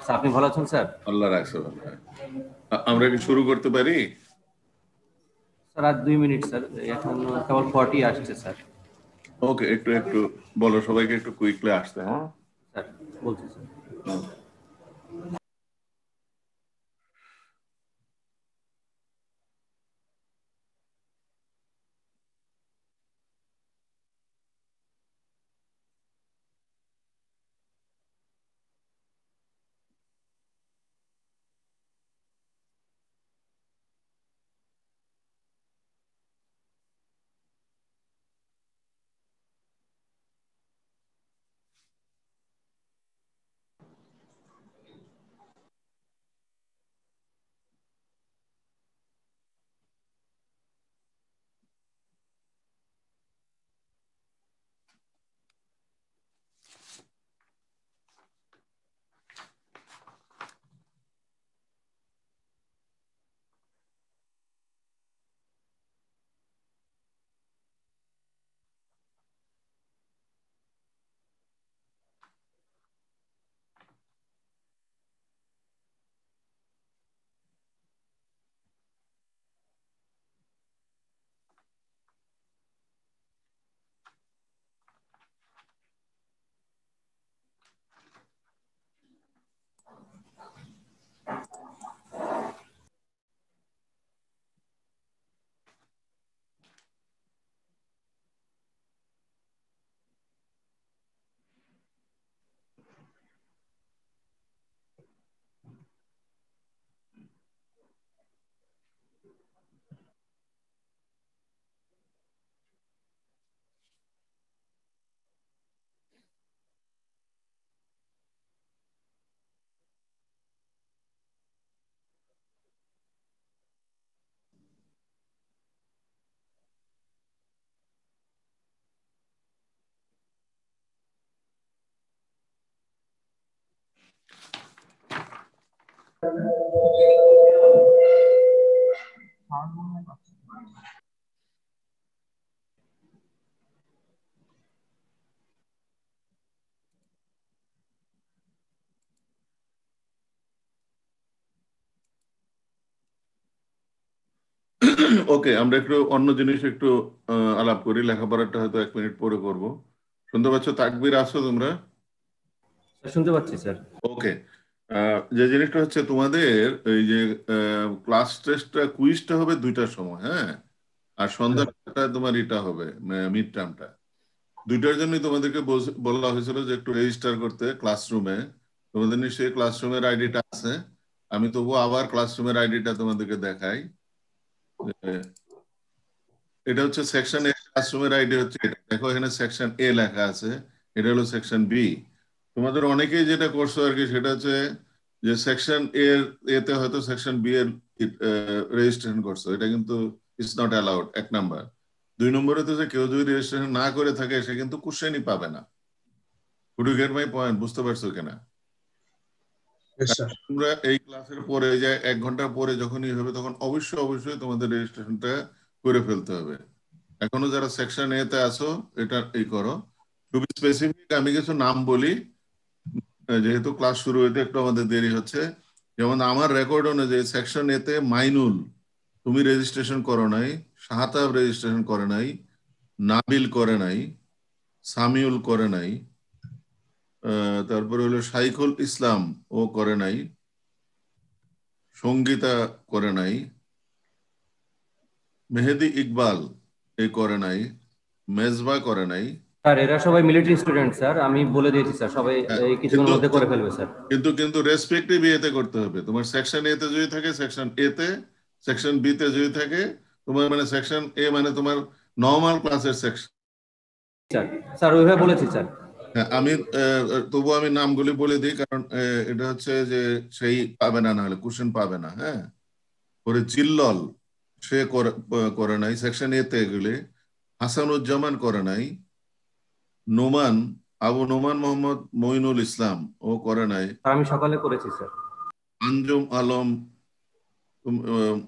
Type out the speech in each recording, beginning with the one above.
Sir, আপনি ভালো আছেন স্যার? আল্লাহ রাখছে ভালো। আমরা কি শুরু করতে পারি? স্যার আর 2 মিনিট স্যার, এখন কেবল 40 আসছে স্যার। ওকে, একটু একটু বলো সবাইকে একটু কুইকলি আসতে। হ্যাঁ, স্যার বলছি স্যার। ওকে, আমরা একটু অন্য জিনিস একটু আলাপ করি। লেখাপড়াটা হয়তো 1 মিনিট পরে করব। শুনতে পাচ্ছ? তাকবির আছো তোমরা? স্যার শুনতে পাচ্ছি স্যার। ওকে। যে জিনিসটা হচ্ছে তোমাদের এই যে ক্লাস টেস্টটা, কুইজটা হবে 2টার সময়, হ্যাঁ? আর সন্ধ্যাটা তোমার এটা হবে, মিড টার্মটা। 2টার জন্যই তোমাদেরকে বলা হয়েছিল যে একটু রেজিস্টার করতে ক্লাসরুমে। তোমাদের নিশ্চয়ই ক্লাসরুমের আইডিটা আছে। আমি তবুও আবার ক্লাসরুমের আইডিটা তোমাদেরকে দেখাই। এটা হচ্ছে সেকশন এ। ক্লাসরুমের আইডি হচ্ছে এটা, দেখো এখানে সেকশন এ লেখা আছে। এটা হলো সেকশন বি। তোমাদের অনেকেই যেটা করছো আর কি, সেটা হচ্ছে যে সেকশন এর এতে হয়তো সেকশন বি এর রেজিস্ট্রেশন করছো। এটা কিন্তু ইটস নট অ্যালাউড, 1 নাম্বার। 2 নম্বরে তো যে কেউ যদি রেজিস্ট্রেশন না করে থাকে সে কিন্তু কোশ্চেনই পাবে না। Would you get my point? বুঝতে পারছো কিনা? Yes, sir. তোমরা এই ক্লাসের পরে যে 1 ঘন্টা পরে যখনই হবে তখন অবশ্যই অবশ্যই তোমাদের রেজিস্ট্রেশনটা করে ফেলতে হবে। এখনো যারা সেকশন এ তে আছো, এটা এই করো। টু বি স্পেসিফিক, আমি কিছু নাম বলি, যেহেতু ক্লাস শুরু হইতে একটু আমাদের দেরি হচ্ছে। যেমন আমার রেকর্ড অনুযায়ী সেকশন এ তে মাইনুল, তুমি রেজিস্ট্রেশন করো নাই। শাহাতাব রেজিস্ট্রেশন করে নাই। নাবিল করে নাই। সামিউল করে নাই। তারপরে হলো শাইখুল ইসলাম, ও করে নাই। সঙ্গীতা করে নাই। মেহেদি ইকবাল, এ করে নাই। মেজবা করে নাই। স্যার এরা সবাই মিলিটারি স্টুডেন্ট স্যার, আমি বলে দিয়েছি স্যার, সবাই হ্যাঁ, এই কিছুক্ষণের কিন্তু মধ্যে করে ফেলবে স্যার। কিন্তু কিন্তু রেসপেক্টিভ এতে করতে হবে। তোমার সেকশন এ তে যদি থাকে সেকশন এ তে, সেকশন বি তে যদি থাকে, তোমার মানে সেকশন এ মানে তোমার নর্মাল ক্লাসের সেকশন। স্যার স্যার ওইভাবে বলেছি স্যার। হ্যাঁ, আমি তবু আমি নামগুলি বলে দিই, কারণ এটা হচ্ছে যে সেই পাবে না, না হলে কোশ্চেন পাবে না। হ্যাঁ, পরে জিল্লল, সে করে নাই সেকশন এ তে এগুলি। হাসানুজ্জামান করে নাই। নোমান, আবু নোমান মোহাম্মদ মইনুল ইসলাম, ও করে নাই। স্যার আমি সকালে করেছি স্যার। আঞ্জুম আলম,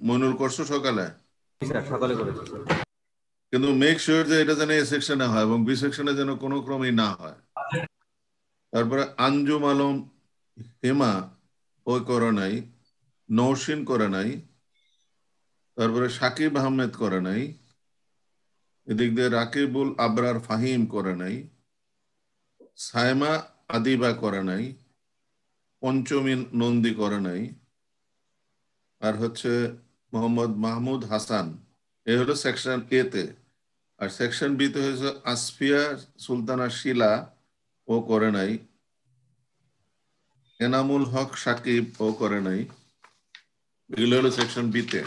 মইনুল করছো সকালে? স্যার সকালে করেছি স্যার। কিন্তু মেক শিওর যে এটা যেন এ সেকশনে হয় এবং বি সেকশনে যেন কোনো ক্রমেই না হয়। তারপরে আঞ্জুম আলম হেমা, ওই করে নাই, নৌশিন করে নাই, তারপরে সাকিব আহমেদ করে নাই, এদিক দিয়ে রাকিবুল আবরার ফাহিম করে নাই, সাইমা আদিবা করে নাই, পঞ্চমী নন্দী করে নাই, আর হচ্ছে মোহাম্মদ মাহমুদ হাসান। এ হলো সেকশন এ তে। আর সেকশন বি তে হয়েছে আসফিয়া সুলতানা শিলা, ও করে নাই, এনামুল হক সাকিব, ও করে নাই। এগুলো হলো সেকশন বি তে।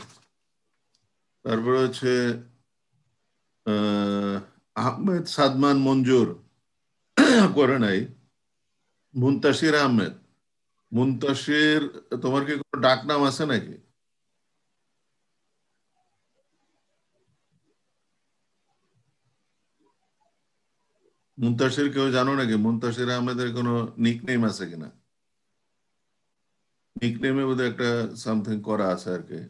তারপরে হচ্ছে আহমেদ সাদমান মঞ্জুর করে নাই, মুনতাসির আহমেদ। মুনতাসির, তোমার কি কোনো ডাক নাম আছে নাকি? মুনতাসির কেউ জানো নাকি? মুনতাসির আহমেদের কোনো নিকনেম আছে কিনা? নিকনেমে বোধহয় একটা সামথিং করা আছে আর কি।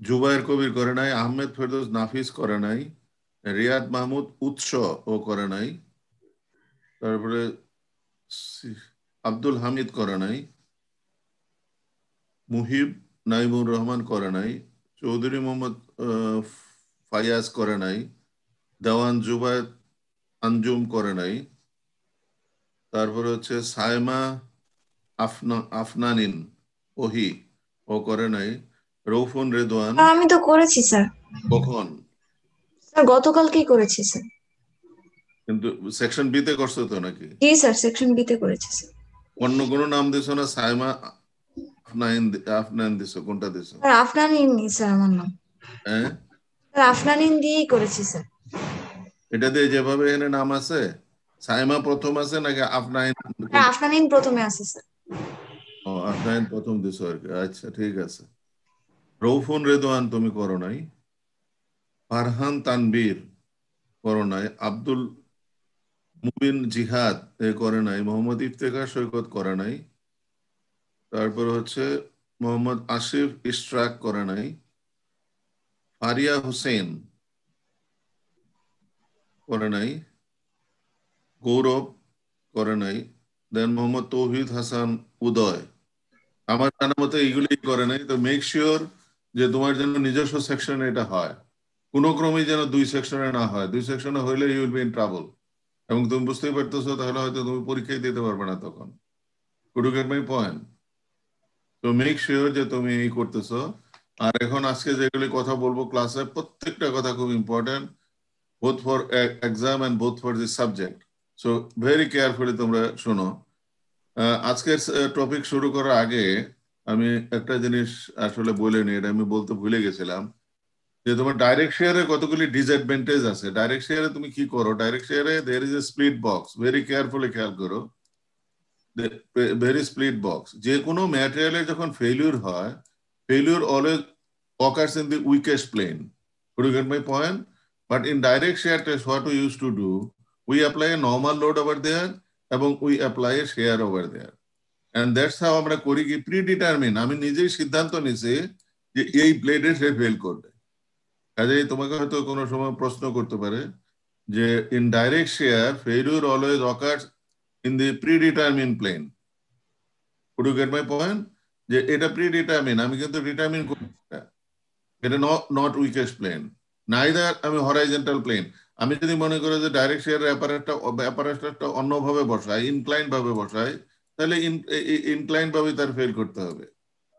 জুবায়ের কবির করে নাই, আহমেদ ফেরদৌস নাফিস করে নাই, রিয়াদ মাহমুদ উৎস, ও করে নাই। তারপরে আব্দুল হামিদ করে নাই, মুহিব নাইমুর রহমান করে নাই, চৌধুরী মোহাম্মদ ফায়াজ করে নাই, দেওয়ান জুবায়েদ আঞ্জুম করে নাই। তারপরে হচ্ছে সাইমা আফনানিন ওহি, ও করে নাই। রৌফুন রেদওয়ান। আমি তো করেছি স্যার। কখন? স্যার গতকালকেই করেছি স্যার। কিন্তু সেকশন বি তে করছো তো নাকি? জি স্যার, সেকশন বি তে করেছি স্যার। অন্য কোনো নাম দিছো না? সাইমা আফনান দিছো? কোনটা দিছো? স্যার আফনানিন স্যার আমার নাম। হ্যাঁ, স্যার আফনানিন দিয়েই করেছি স্যার। এটা দিয়ে যেভাবে এখানে নাম আছে, সাইমা প্রথম আছে নাকি আফনাইন? স্যার আফনানিন প্রথমে আছে স্যার। ও, আফনাইন প্রথম দিছো আর কি। আচ্ছা, ঠিক আছে। রৌফুন রেদওয়ান তুমি করো নাই, ফারহান তানবীর করো নাই, আব্দুল মুবিন জিহাদ এ করে নাই, মোহাম্মদ ইফতেখার সৈকত করে নাই। তারপর হচ্ছে মোহাম্মদ আসিফ ইশরাক করে নাই, ফারিয়া হোসেন করে নাই, গৌরব করে নাই, দেন মোহাম্মদ তৌহিদ হাসান উদয়। আমার জানা মতো এইগুলি করে নাই। তো মেক শিওর যে তোমার জন্য নিজস্ব সেকশনে এটা হয়, কোনো ক্রমে যেন দুই সেকশনে না হয়। দুই সেকশনে হইলে you will be in trouble, এবং তুমি বুঝতেই পারতেছো তাহলে হয়তো তুমি পরীক্ষায় দিতে পারবে না তখন। Could you get my point? তো মেক শিওর যে তুমি এই করতেছো। আর এখন আজকে যেগুলি কথা বলবো ক্লাসে, প্রত্যেকটা কথা খুব important, both for exam and both for this subject. So very carefully তোমরা শোনো। আজকের টপিক শুরু করার আগে আমি একটা জিনিস আসলে বলে নিই, এটা আমি বলতে ভুলে গেছিলাম, যে তোমার ডাইরেক্ট শেয়ারে কতগুলি ডিসঅ্যাডভান্টেজ আছে। ডাইরেক্ট শেয়ারে তুমি কি করো? ডাইরেক্ট শেয়ারে there is a split box, very carefully খেয়াল করো, ভেরি স্প্লিট বক্স। যে কোনো ম্যাটেরিয়ালের যখন ফেলিউর হয়, failure always occurs in the weakest plane. Could you get my point? But in direct shear test, what we used to do, we apply a normal load over there এবং we apply a shear over there. And that's how আমরা করি কি, প্রিডিটারমিন। আমি নিজেই সিদ্ধান্ত নিছি যে এই প্লেটে সে ফেল করবে। কাজেই তোমাকে হয়তো কোনো সময় প্রশ্ন করতে পারে যে in direct shear, failure always occurs in the predetermined plane. Could you get my point? যে এটা প্রিডিটারমিন, আমি কিন্তু ডিটারমিন করি না। এটা নট উইকেস্ট প্লেন, নাইদার আমি হরাইজন্টাল প্লেন। আমি যদি মনে করি যে ডাইরেক্ট শেয়ার অ্যাপারেটরটা অন্যভাবে বসাই, ইনক্লাইন ভাবে বসাই, তাহলে ইনক্লাইন ভাবে তার ফেল করতে হবে।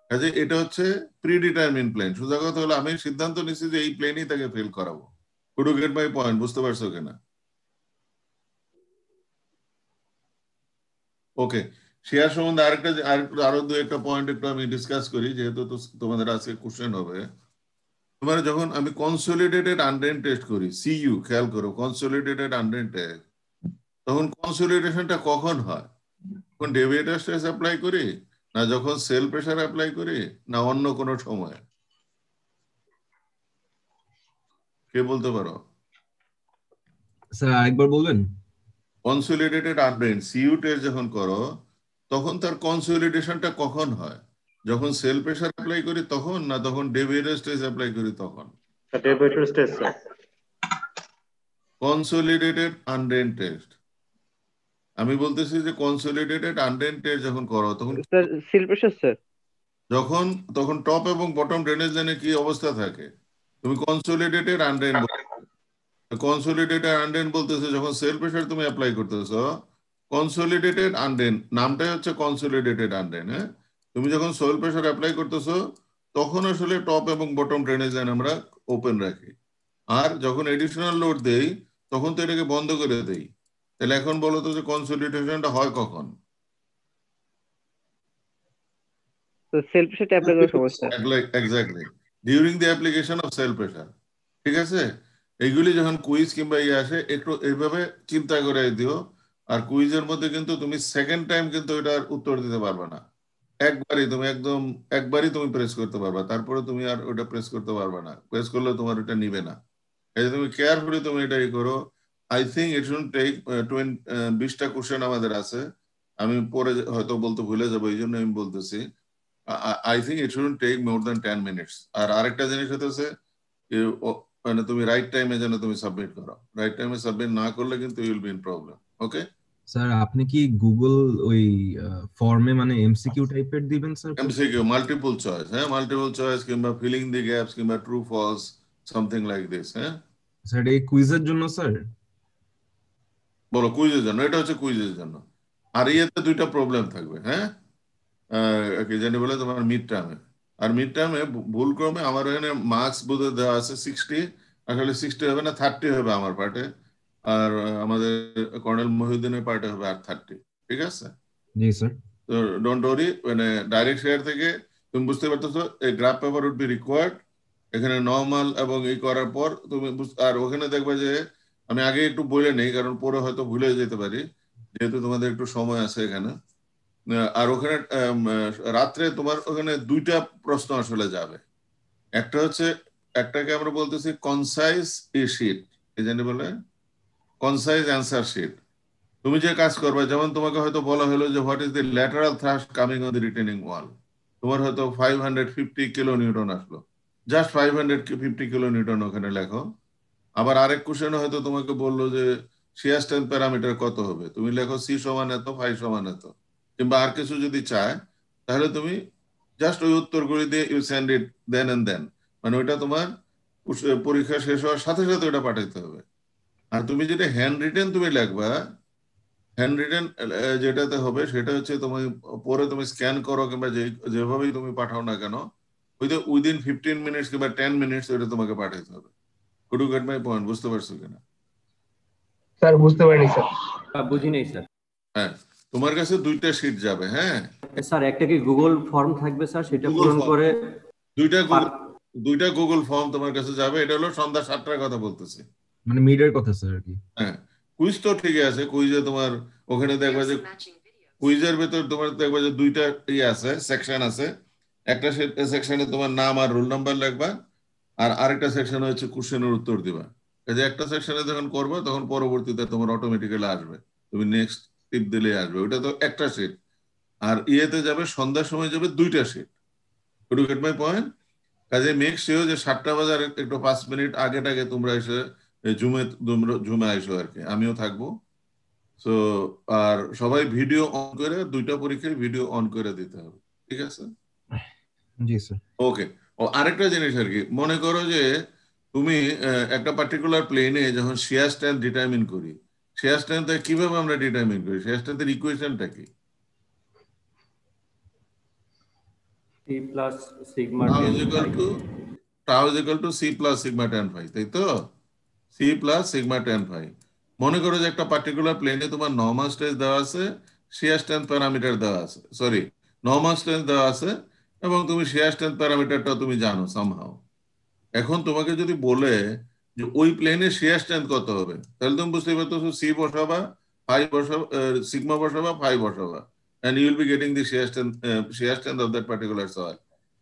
কাজে এটা হচ্ছে প্রিডিটারমিন প্লেন। সোজা কথা হলো আমি সিদ্ধান্ত নিচ্ছি যে এই প্লেনই তাকে ফেল করাবো। Could you get my point? বুঝতে পারছো কিনা? ওকে, শেয়ার সম্বন্ধে আরো দু একটা পয়েন্ট একটু আমি ডিসকাস করি, যেহেতু তোমাদের আজকে কোশ্চেন হবে। তোমার যখন আমি কনসোলিডেটেড আনডেন্ট টেস্ট করি, সিইউ, খেয়াল করো, কনসোলিডেটেড আনডেন্ট টেস্ট, তখন কনসোলিডেশনটা কখন হয়? যখন ডেভিয়েটার স্ট্রেস অ্যাপ্লাই করি, না যখন সেল প্রেসার অ্যাপ্লাই করি, না অন্য কোনো সময়? কে বলতে পারো? স্যার আরেকবার বলবেন। কনসোলিডেটেড আনডেন্ট সিইউ টেস্ট যখন করো, তখন তার কনসোলিডেশনটা কখন হয়? যখন সেল প্রেসার অ্যাপ্লাই করি তখন, না তখন ডেভিয়েটার স্ট্রেস অ্যাপ্লাই করি তখন? ডেভিয়েটার স্ট্রেস স্যার। কনসোলিডেটেড আনডেন্ট টেস্ট আমি বলতেছি যে কনসলিডেটেড আনড্রেনড যখন করো তখন স্যার সিল প্রেসার স্যার। যখন তখন টপ এবং বটম ড্রেনেজ লাইনে কি অবস্থা থাকে? তুমি কনসলিডেটেড আনড্রেন বলতেছে যখন সেল প্রেসার তুমি অ্যাপ্লাই করতেছো কনসলিডেটেড আনড্রেন, নামটাই হচ্ছে কনসলিডেটেড আনড্রেন। হ্যাঁ, তুমি যখন সোয়েল প্রেসার অ্যাপ্লাই করতেছো তখন আসলে টপ এবং বটম ড্রেনেজ লাইন আমরা ওপেন রাখি, আর যখন এডিশনাল লোড দেই তখন তো এটাকে বন্ধ করে দেই। তাহলে এখন বলো তো যে কনসলিডেশনটা হয় কখন? সেল প্রেসারটা অ্যাপ্লাই করার সময় sir. Exactly, during the application of cell pressure. ঠিক আছে, এইগুলি যখন কুইজ কিংবা ইয়ে আসে একটু এইভাবে চিন্তা করে দিও। আর কুইজের মধ্যে কিন্তু তুমি সেকেন্ড টাইম কিন্তু এটার উত্তর দিতে পারবে না, একবারই তুমি প্রেস করতে পারবা, তারপরে তুমি আর ওটা প্রেস করতে পারবে না, প্রেস করলে তোমার এটা নিবে না। এই যে তুমি কেয়ারফুলি তুমি এটাই করো। I think it should take 20টা কোশ্চেন আমাদের আছে, আমি পরে হয়তো বলতে ভুলে যাবো, এই জন্য আমি বলতেছি I think it should take more than 10 minutes. আর আরেকটা জিনিস হতেছে মানে তুমি রাইট টাইমে যেন তুমি সাবমিট করো, রাইট টাইমে সাবমিট না করলে কিন্তু you will be in problem. Okay sir আপনি কি গুগল ওই ফর্মে মানে এমসিকিউ টাইপের দিবেন স্যার? এমসিকিউ মাল্টিপল চয়েস, হ্যাঁ মাল্টিপল চয়েস কিংবা ফিলিং দি গ্যাপস কিংবা true false something like this. হ্যাঁ স্যার এই কুইজের জন্য স্যার? বলো কুইজের জন্য, এটা হচ্ছে কুইজের জন্য। আর ইয়েতে দুইটা প্রবলেম থাকবে। হ্যাঁ কি জানি বলে তোমার মিড টার্মে, আর মিড টার্মে ভুল ক্রমে আমার এখানে মার্কস বোধ দেওয়া আছে 60, আসলে 60 হবে না 30 হবে আমার পার্টে, আর আমাদের কর্নেল মহিউদ্দিনের পার্টে হবে আর 30। ঠিক আছে, জি স্যার। তো ডোন্ট ওয়ারি, মানে ডাইরেক্ট শেয়ার থেকে তুমি বুঝতে পারতেছো এই graph paper would be required. এখানে নর্মাল এবং এই করার পর তুমি আর ওখানে দেখবে যে আমি আগে একটু বলে নেই কারণ পরে হয়তো ভুলে যেতে পারি, যেহেতু তোমাদের একটু সময় আছে এখানে। আর ওখানে রাত্রে তোমার ওখানে দুইটা প্রশ্ন আসলে যাবে। একটা হচ্ছে, একটাকে আমরা বলতেছি কনসাইজ ই শিট, এই জানি বলে কনসাইজ অ্যান্সার শিট। তুমি যে কাজ করবে, যেমন তোমাকে হয়তো বলা হলো যে what is the lateral thrust coming on the retaining wall, তোমার হয়তো 550 কিলো নিউটন আসলো, জাস্ট 550 কিলো নিউটন ওখানে লেখো। আবার আরেক কোশ্চেন হয়তো তোমাকে বললো যে শিয়ার স্ট্রেংথ প্যারামিটার কত হবে, তুমি লেখো সি সমান এত, ফাই সমান এত, কিংবা আর কিছু যদি চায় তাহলে তুমি জাস্ট ওই উত্তরগুলি দিয়ে you send it then and then, মানে ওইটা তোমার পরীক্ষা শেষ হওয়ার সাথে সাথে ওটা পাঠাইতে হবে। আর তুমি যেটা হ্যান্ড রিটেন তুমি লিখবা, হ্যান্ড রিটেন যেটাতে হবে সেটা হচ্ছে তুমি পরে তুমি স্ক্যান করো কিংবা যেভাবেই তুমি পাঠাও না কেন, উইদিন 15 মিনিটস কিংবা 10 মিনিটস ওটা তোমাকে পাঠাইতে হবে। Could you get my point? বুঝতে পারছো কিনা? স্যার বুঝতে পারিনি স্যার। বুঝি নেই স্যার। হ্যাঁ, তোমার কাছে দুইটা শীট যাবে। হ্যাঁ স্যার একটা কি গুগল ফর্ম থাকবে স্যার, সেটা Google পূরণ form। করে দুইটা গুগল ফর্ম তোমার কাছে যাবে। এটা হলো সন্ধ্যা 7টার কথা বলতেছি, মানে মিডের কথা স্যার আর কি। হ্যাঁ কুইজ তো ঠিকই আছে, কুইজে তোমার ওখানে দেখবে যে কুইজের ভেতর তোমার দেখবে যে দুইটা আছে, সেকশন আছে। একটা সেকশনে তোমার নাম আর রোল নাম্বার লিখবা, আর আরেকটা সেকশনে হচ্ছে কোশ্চেনের উত্তর দিবা। এই যে একটা সেকশনে যখন করবে তখন পরবর্তীতে তোমার অটোমেটিক্যালি আসবে, তুমি নেক্সট টিপ দিলে আসবে। ওটা তো একটা শিট। আর ইয়েতে যাবে সন্ধ্যার সময় যাবে দুইটা sheet. Do get my point? কাজে মেক শিওর যে 7টা বাজার একটু 5 মিনিট আগেটাকে তোমরা এসে জুমে আইসো আর কি, আমিও থাকবো। সো আর সবাই ভিডিও অন করে, দুইটা পরীক্ষায় ভিডিও অন করে দিতে হবে। ঠিক আছে? জি স্যার। ওকে। ও আরেকটা জিনিস আর কি, মনে করো যে তুমি একটা পার্টিকুলার প্লেনে যখন শিয়ার স্ট্রেংথ ডিটারমিন করি, শিয়ার স্ট্রেংথ কিভাবে আমরা ডিটারমিন করি? শিয়ার স্ট্রেংথের ইকুয়েশনটা কি? C plus sigma Tau tan is equal to C plus sigma tan phi, তাই তো? C plus sigma tan phi। মনে করো যে একটা পার্টিকুলার প্লেনে তোমার নর্মাল স্ট্রেস দেওয়া আছে, শিয়ার স্ট্রেংথ প্যারামিটার দেওয়া আছে, সরি নর্মাল স্ট্রেস দেওয়া আছে, এবং তুমি শিয়ার স্ট্রেংথ প্যারামিটারটা তুমি জানো সামহাও। এখন তোমাকে যদি বলে যে ওই প্লেনের শিয়ার স্ট্রেংথ কত হবে, তাহলে তুমি বুঝতে পারতো সি বসাবা, ফাই বসাবা, সিগমা বসাবা, ফাই বসাবা, and you will be getting the shear strength of that particular soil।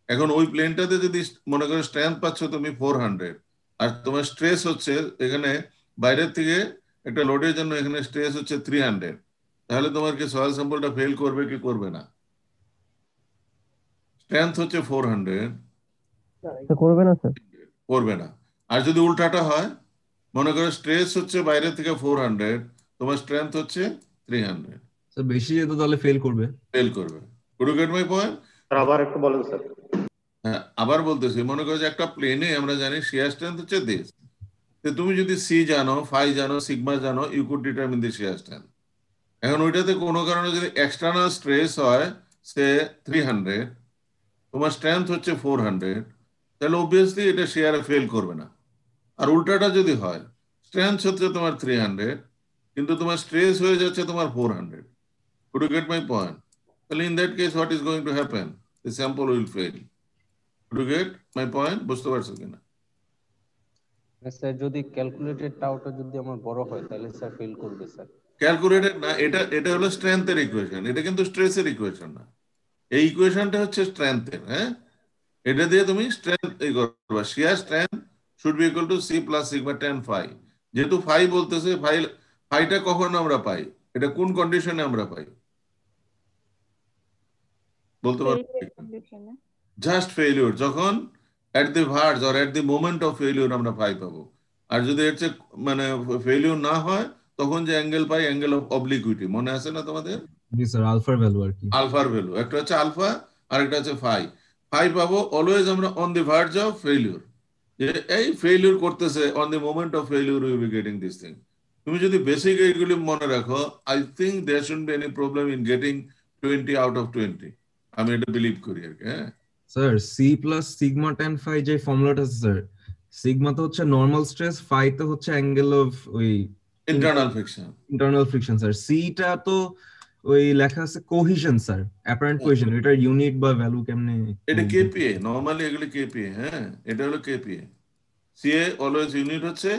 এখন ওই প্লেনটাতে যদি মনে করো স্ট্রেংথ পাচ্ছ তুমি 400, আর তোমার স্ট্রেস হচ্ছে এখানে বাইরের থেকে একটা লোডের জন্য এখানে স্ট্রেস হচ্ছে 300, তাহলে তোমার কি সয়েল স্যাম্পলটা ফেল করবে কি করবে না? স্ট্রেংথ হচ্ছে 400, করবে না স্যার? করবে না। আর যদি উল্টাটা হয়, মনে করো স্ট্রেস হচ্ছে বাইরে থেকে 400, তোমার স্ট্রেংথ হচ্ছে 300 স্যার বেশি যেত তাহলে ফেল করবে। ফেল করবে। Could you get my point? Sir আবার একটু বলেন স্যার। হ্যাঁ, আবার বলতেছি, মনে করো যে একটা প্লেনে আমরা জানি শিয়ার স্ট্রেংথ হচ্ছে দিস। তুমি যদি সি জানো, ফাই জানো, সিগমা জানো, you could determine the shear strength. এখন ওইটাতে কোনো কারণে যদি এক্সটার্নাল স্ট্রেস হয় সে 300, তোমার স্ট্রেংথ হচ্ছে 400, তাহলে অবভিয়াসলি এটা শেয়ারে ফেল করবে না। আর উল্টাটা যদি হয়, স্ট্রেংথ হচ্ছে তোমার 300 কিন্তু তোমার স্ট্রেস হয়ে যাচ্ছে তোমার 400। Could you get my point? তাহলে in that case what is going to happen? The sample will fail. Could you get my point? বুঝতে পারছো কিনা? স্যার যদি ক্যালকুলেটেড টাউটা যদি আমার বড় হয় তাহলে স্যার ফেল করবে স্যার। ক্যালকুলেটেড না, এটা হলো স্ট্রেংথের ইকুয়েশন, এটা কিন্তু স্ট্রেসের ইকুয়েশন না। এই ইকুয়েশনটা হচ্ছে স্ট্রেংথের। হ্যাঁ, এটা দিয়ে তুমি স্ট্রেংথ এই করবা, shear strength should be equal to C plus sigma tan phi. যেহেতু ফাই বলতেছে, ফাইটা কখন আমরা পাই, এটা কোন কন্ডিশনে আমরা পাই বলতে পারবো? জাস্ট ফেলিওর, যখন at the verge or at the moment of failure আমরা ফাই পাবো। আর যদি এর চেয়ে মানে ফেলিওর না হয় তখন যে অ্যাঙ্গেল পাই, অ্যাঙ্গেল অফ অবলিকুইটি, মনে আছে না তোমাদের? জি স্যার, আলফার ভ্যালু আর কি। আলফার ভ্যালু, একটা হচ্ছে আলফা আর একটা হচ্ছে ফাই। ফাই পাবো অলওয়েজ আমরা on the verge of failure, যে এই ফেলিওর করতেছে, on the moment of failure will be getting this thing. তুমি যদি বেসিক এইগুলি মনে রাখো, I think there shouldn't be any problem in getting 20 out of 20। আমি এটা বিলিভ করি আর কি। হ্যাঁ sir, C plus sigma tan phi যে ফর্মুলাটা আছে স্যার, সিগমা তো হচ্ছে নরমাল স্ট্রেস, ফাই তো হচ্ছে অ্যাঙ্গেল অফ ওই internal friction. Internal friction sir. সিটা তো ওই লেখা আছে কোহিশন স্যার, অ্যাপারেন্ট কোহিশন। এটার ইউনিট বা ভ্যালু কেমনে? এটা কেপিএ, নরমালি এগুলি কেপিএ। হ্যাঁ, এটা হলো কেপিএ। সিএ অলওয়েজ ইউনিট হচ্ছে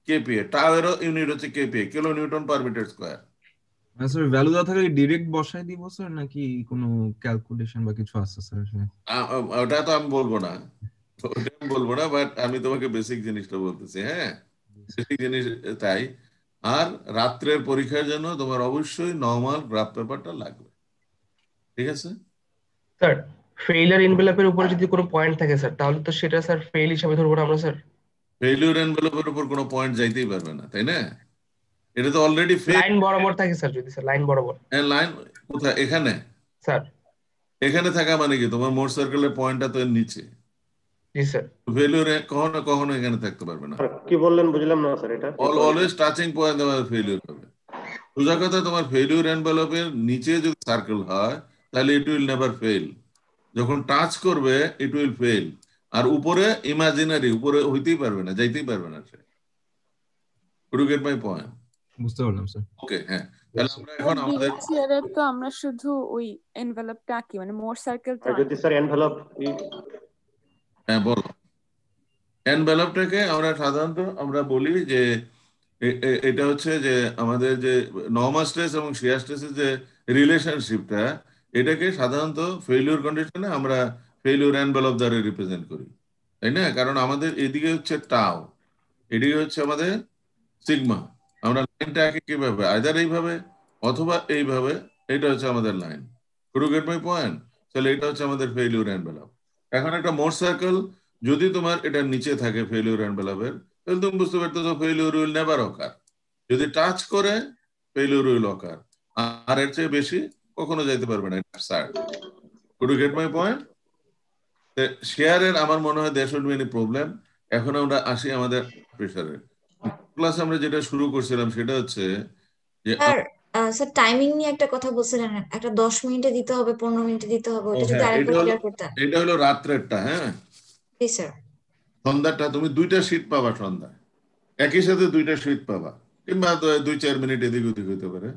কেপিএ, টাওয়ারও ইউনিট হচ্ছে kPa, kilo newton per metre square. Sir value দেওয়া থাকলে ডিরেক্ট বসাই দিব স্যার, নাকি কোনো ক্যালকুলেশন বা কিছু আছে স্যার? ওটা তো আমি বলবো না, ওটা আমি বলবো না, বাট আমি তোমাকে বেসিক জিনিসটা বলতেছি। হ্যাঁ, বেসিক জিনিস তাই। আর রাত্রের পরীক্ষার জন্য তোমার অবশ্যই নরমাল গ্রাফ পেপারটা লাগবে, ঠিক আছে? স্যার ফেইলার এনভেলপের উপরে যদি কোনো পয়েন্ট থাকে স্যার, তাহলে তো সেটা স্যার ফেল হিসাবে ধরবো না আমরা স্যার? ফেইলিউর এনভেলপের উপর কোনো পয়েন্ট যাইতেই পারবে না, তাই না? এটা তো অলরেডি ফেল। লাইন বরাবর থাকে স্যার, যদি স্যার লাইন বরাবর। লাইন কোথায়? এখানে স্যার এখানে থাকা মানে কি, তোমার মোট সার্কেলের পয়েন্টটা তো এর নিচে। জি স্যার। ফেলিউর কখনো কখনো এখানে থাকতে পারবে না। স্যার কি বললেন বুঝলাম না স্যার এটা। অলওয়েজ টাচিং পয়েন্ট তোমার ফেলিউর হবে। সোজা কথা, তোমার ফেলিউর এনভেলপের নিচে যদি সার্কেল হয় তাহলে ইট উইল নেভার ফেল। যখন টাচ করবে ইট উইল ফেল। আর উপরে ইমাজিনারি, উপরে হইতেই পারবে না, যাইতেই পারবে না সে। Do get my point? বুঝতে পারলাম স্যার। ওকে, হ্যাঁ, তাহলে আমরা এখন আমাদের ডিএক্সিআর তো আমরা শুধু ওই এনভেলপটা কি মানে মোর সার্কেল তো যদি স্যার এনভেলপ হ্যাঁ বলো। এনভেলপটাকে আমরা সাধারণত আমরা বলি যে এটা হচ্ছে যে আমাদের যে নরমাল স্ট্রেস এবং শিয়ার স্ট্রেসের যে রিলেশনশিপটা, এটাকে সাধারণত ফেইলিউর কন্ডিশনে আমরা ফেইলিউর এনভেলপ দ্বারা রিপ্রেজেন্ট করি, তাই না? কারণ আমাদের এদিকে হচ্ছে টাও, এদিকে হচ্ছে আমাদের সিগমা। আমরা লাইনটা আগে কিভাবে, আইদার এইভাবে অথবা এইভাবে, এটা হচ্ছে আমাদের line. Two get my point? তাহলে এটা হচ্ছে আমাদের ফেইলিউর এনভেলপ। এখন একটা মোট সার্কেল যদি তোমার এটা নিচে থাকে ফেইলিউর এনভেলপের, তাহলে তুমি বুঝতে পারতেছো ফেইলিউর উইল নেভার অকার। যদি টাচ করে ফেইলিউর উইল অকার, আর এর চেয়ে বেশি কখনো যাইতে পারবে না। Sir, to get my point? শেয়ারের আমার মনে হয় there should be any problem. এখন আমরা আসি আমাদের প্রেসারের ক্লাস। আমরা যেটা শুরু করছিলাম সেটা হচ্ছে যে স্যার স্যার টাইমিং নিয়ে একটা কথা বলছিলেন, একটা 10 মিনিটে দিতে হবে, 15 মিনিটে দিতে হবে, ওটা যদি আরেকবার ক্লিয়ার করতেন। এটা হলো রাত্রেরটা। হ্যাঁ, জি স্যার। সন্ধ্যাটা তুমি 2টা শীট পাবা সন্ধ্যায়, একই সাথে 2টা শীট পাবা, কিংবা 2-4 মিনিট এদিক ওদিক হতে পারে।